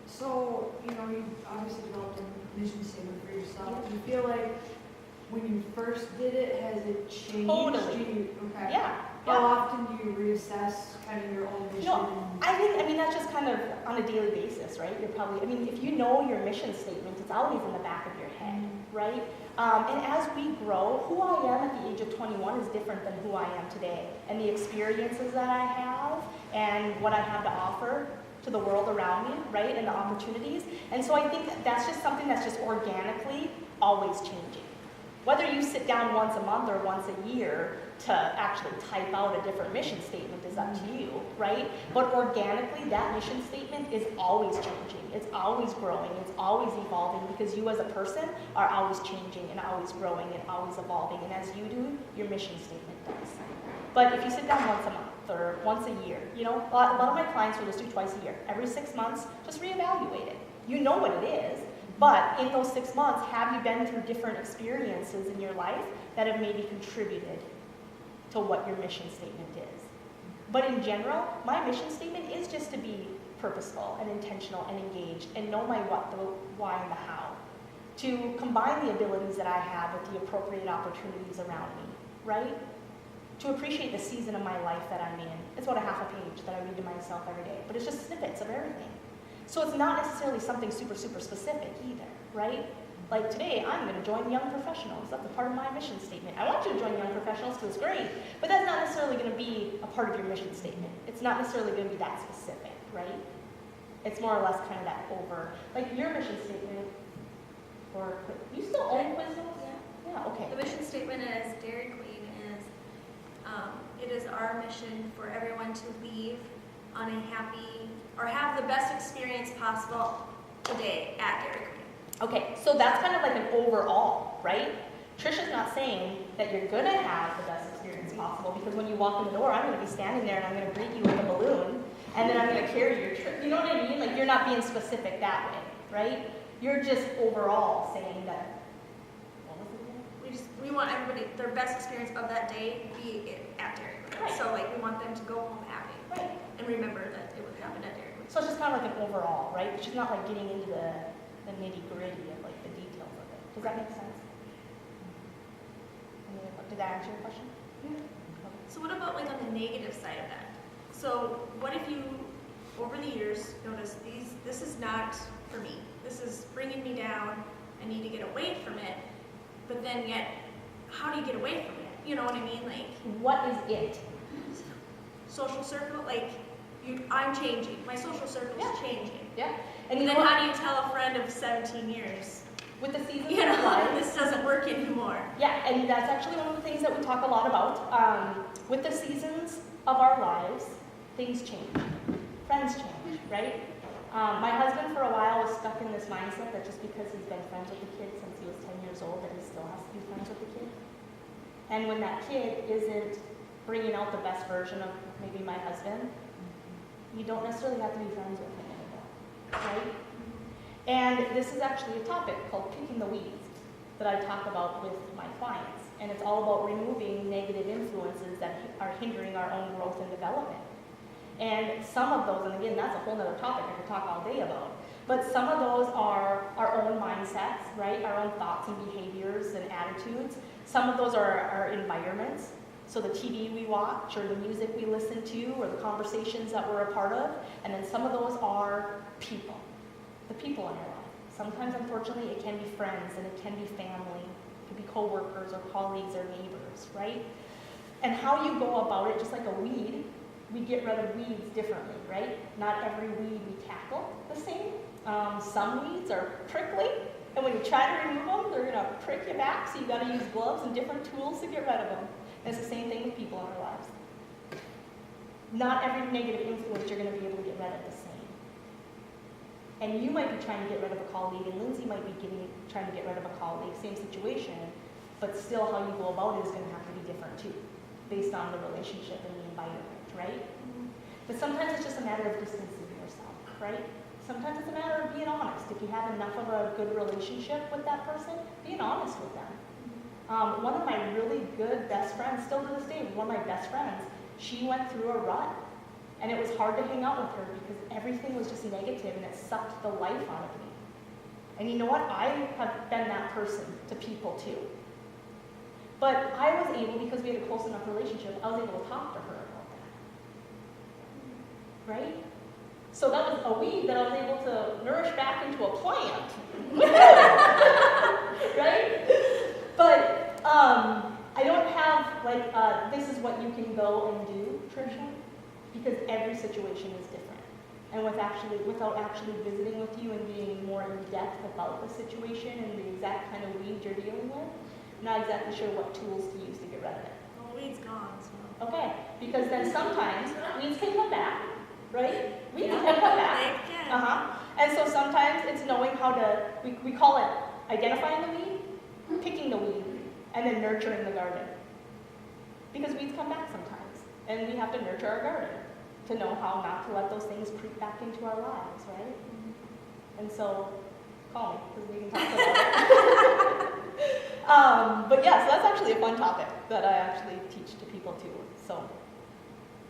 So, you obviously developed a mission statement for yourself. Do you feel like when you first did it, has it changed? Totally. Okay. Yeah. How often do you reassess kind of your own mission? I mean, that's just kind of on a daily basis, right? If you know your mission statement, it's always in the back of your head, right? And as we grow, who I am at the age of 21 is different than who I am today. And the experiences that I have and what I have to offer to the world around me, right? And the opportunities. And so I think that's just something that's just organically always changing. Whether you sit down once a month or once a year to actually type out a different mission statement is up to you, right? But organically, that mission statement is always changing. It's always growing. It's always evolving, because you as a person are always changing and always growing and always evolving. And as you do, your mission statement does. But if you sit down once a month or once a year, a lot of my clients will just do twice a year. Every 6 months, just reevaluate it. You know what it is. But in those 6 months, have you been through different experiences in your life that have maybe contributed to what your mission statement is? But in general, my mission statement is just to be purposeful and intentional and engaged and know my what, the why, and the how. to combine the abilities that I have with the appropriate opportunities around me, right? To appreciate the season of my life that I'm in. It's about a half a page that I read to myself every day, but it's just snippets of everything. So it's not necessarily something super, super specific either, right? Like today, I'm going to join Young Professionals. That's a part of my mission statement. I want you to join Young Professionals because it's great, but that's not necessarily going to be a part of your mission statement. It's not necessarily going to be that specific, right? It's more or less kind of that over, like your mission statement, or you still own Quiznos? Yeah, okay. The mission statement is Dairy Queen is, it is our mission for everyone to leave on a happy, or have the best experience possible today at Dairy Queen. Okay, so that's kind of like an overall, right? Trisha's not saying that you're gonna have the best experience possible, because when you walk in the door, I'm gonna be standing there and I'm gonna greet you with a balloon, and then I'm gonna carry your trip. You know what I mean? Like, you're not being specific that way, right? You're just overall saying that, what was it again? We want everybody, their best experience of that day be at Dairy Queen. Right. So like, we want them to go home happy. Right. And remember that it would happen at Dairy Queen. So it's just kind of like an overall, right? It's just not like getting into the nitty-gritty of like the details of it. Does that make sense? Did that answer your question? Yeah. So what about like on the negative side of that? So what if you, over the years, notice this is not for me. This is bringing me down. I need to get away from it. But then yet, how do you get away from it? You know what I mean? Like, What is it? social circle, like, I'm changing. My social circle is changing. Yeah. And you then know what? how do you tell a friend of 17 years, With the seasons you of know, life, this doesn't work anymore? yeah, and that's actually one of the things that we talk a lot about. With the seasons of our lives, things change. Friends change, right? My husband for a while was stuck in this mindset that just because he's been friends with the kid since he was 10 years old, that he still has to be friends with the kid. And when that kid isn't bringing out the best version of maybe my husband, you don't necessarily have to be friends with him anymore, right? And this is actually a topic called picking the weeds that I talk about with my clients. And it's all about removing negative influences that are hindering our own growth and development. And some of those, and again, that's a whole other topic I could talk all day about, but some of those are our own mindsets, right? Our own thoughts and behaviors and attitudes. Some of those are our environments. So the TV we watch, or the music we listen to, or the conversations that we're a part of. And then some of those are people, the people in our life. Sometimes, unfortunately, it can be friends, and it can be family, it can be coworkers or colleagues or neighbors, right? And how you go about it, just like a weed, we get rid of weeds differently, right? Not every weed we tackle the same. Some weeds are prickly, and when you try to remove them, they're gonna prick you back, so you gotta use gloves and different tools to get rid of them. And it's the same thing with people in our lives. Not every negative influence you're gonna be able to get rid of the same. And you might be trying to get rid of a colleague, and Lindsay might be trying to get rid of a colleague, same situation, but still how you go about it is gonna have to be different too, based on the relationship and the environment, right? But sometimes it's just a matter of distancing yourself, right? Sometimes it's a matter of being honest. If you have enough of a good relationship with that person, being honest with them. One of my really good best friends, still to this day, one of my best friends, she went through a rut. And it was hard to hang out with her because everything was just negative and it sucked the life out of me. And you know what? I have been that person to people too. But I was able, because we had a close enough relationship, I was able to talk to her about that. Right? So that was a weed that I was able to nourish back into a plant. Right? But I don't have like, this is what you can go and do, Tricia, because every situation is different. And without actually visiting with you and being more in depth about the situation and the exact kind of weed you're dealing with, I'm not exactly sure what tools to use to get rid of it. Well, weed's gone, so. Okay, because then sometimes weeds can come back, right? Weeds Yeah, can come back. they can. And so sometimes it's knowing how to, we call it identifying the weed, picking the weed, and then nurturing the garden. Because weeds come back sometimes, and we have to nurture our garden to know how not to let those things creep back into our lives, right? And so, call me, because we can talk about it. But yeah, so that's actually a fun topic that I actually teach to people too. So,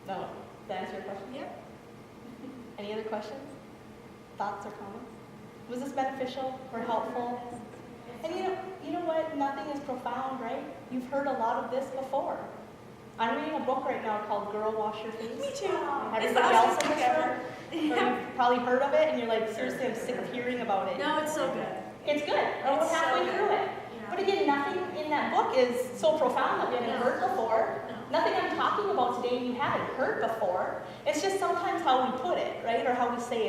no, did that answer your question? Yep. Any other questions? Thoughts or comments? Was this beneficial or helpful? And you know what? Nothing is profound, right? You've heard a lot of this before. I'm reading a book right now called Girl Wash Your Face. Me too. Everybody else in this room? Or you've probably heard of it and you're like, seriously, I'm sick of hearing about it. No, it's so good. It's good. We're It's so halfway good. through it. Yeah. But again, nothing in that book is so profound that we haven't No. heard before. No. Nothing I'm talking about today you haven't heard before. It's just sometimes how we put it, right? Or how we say it.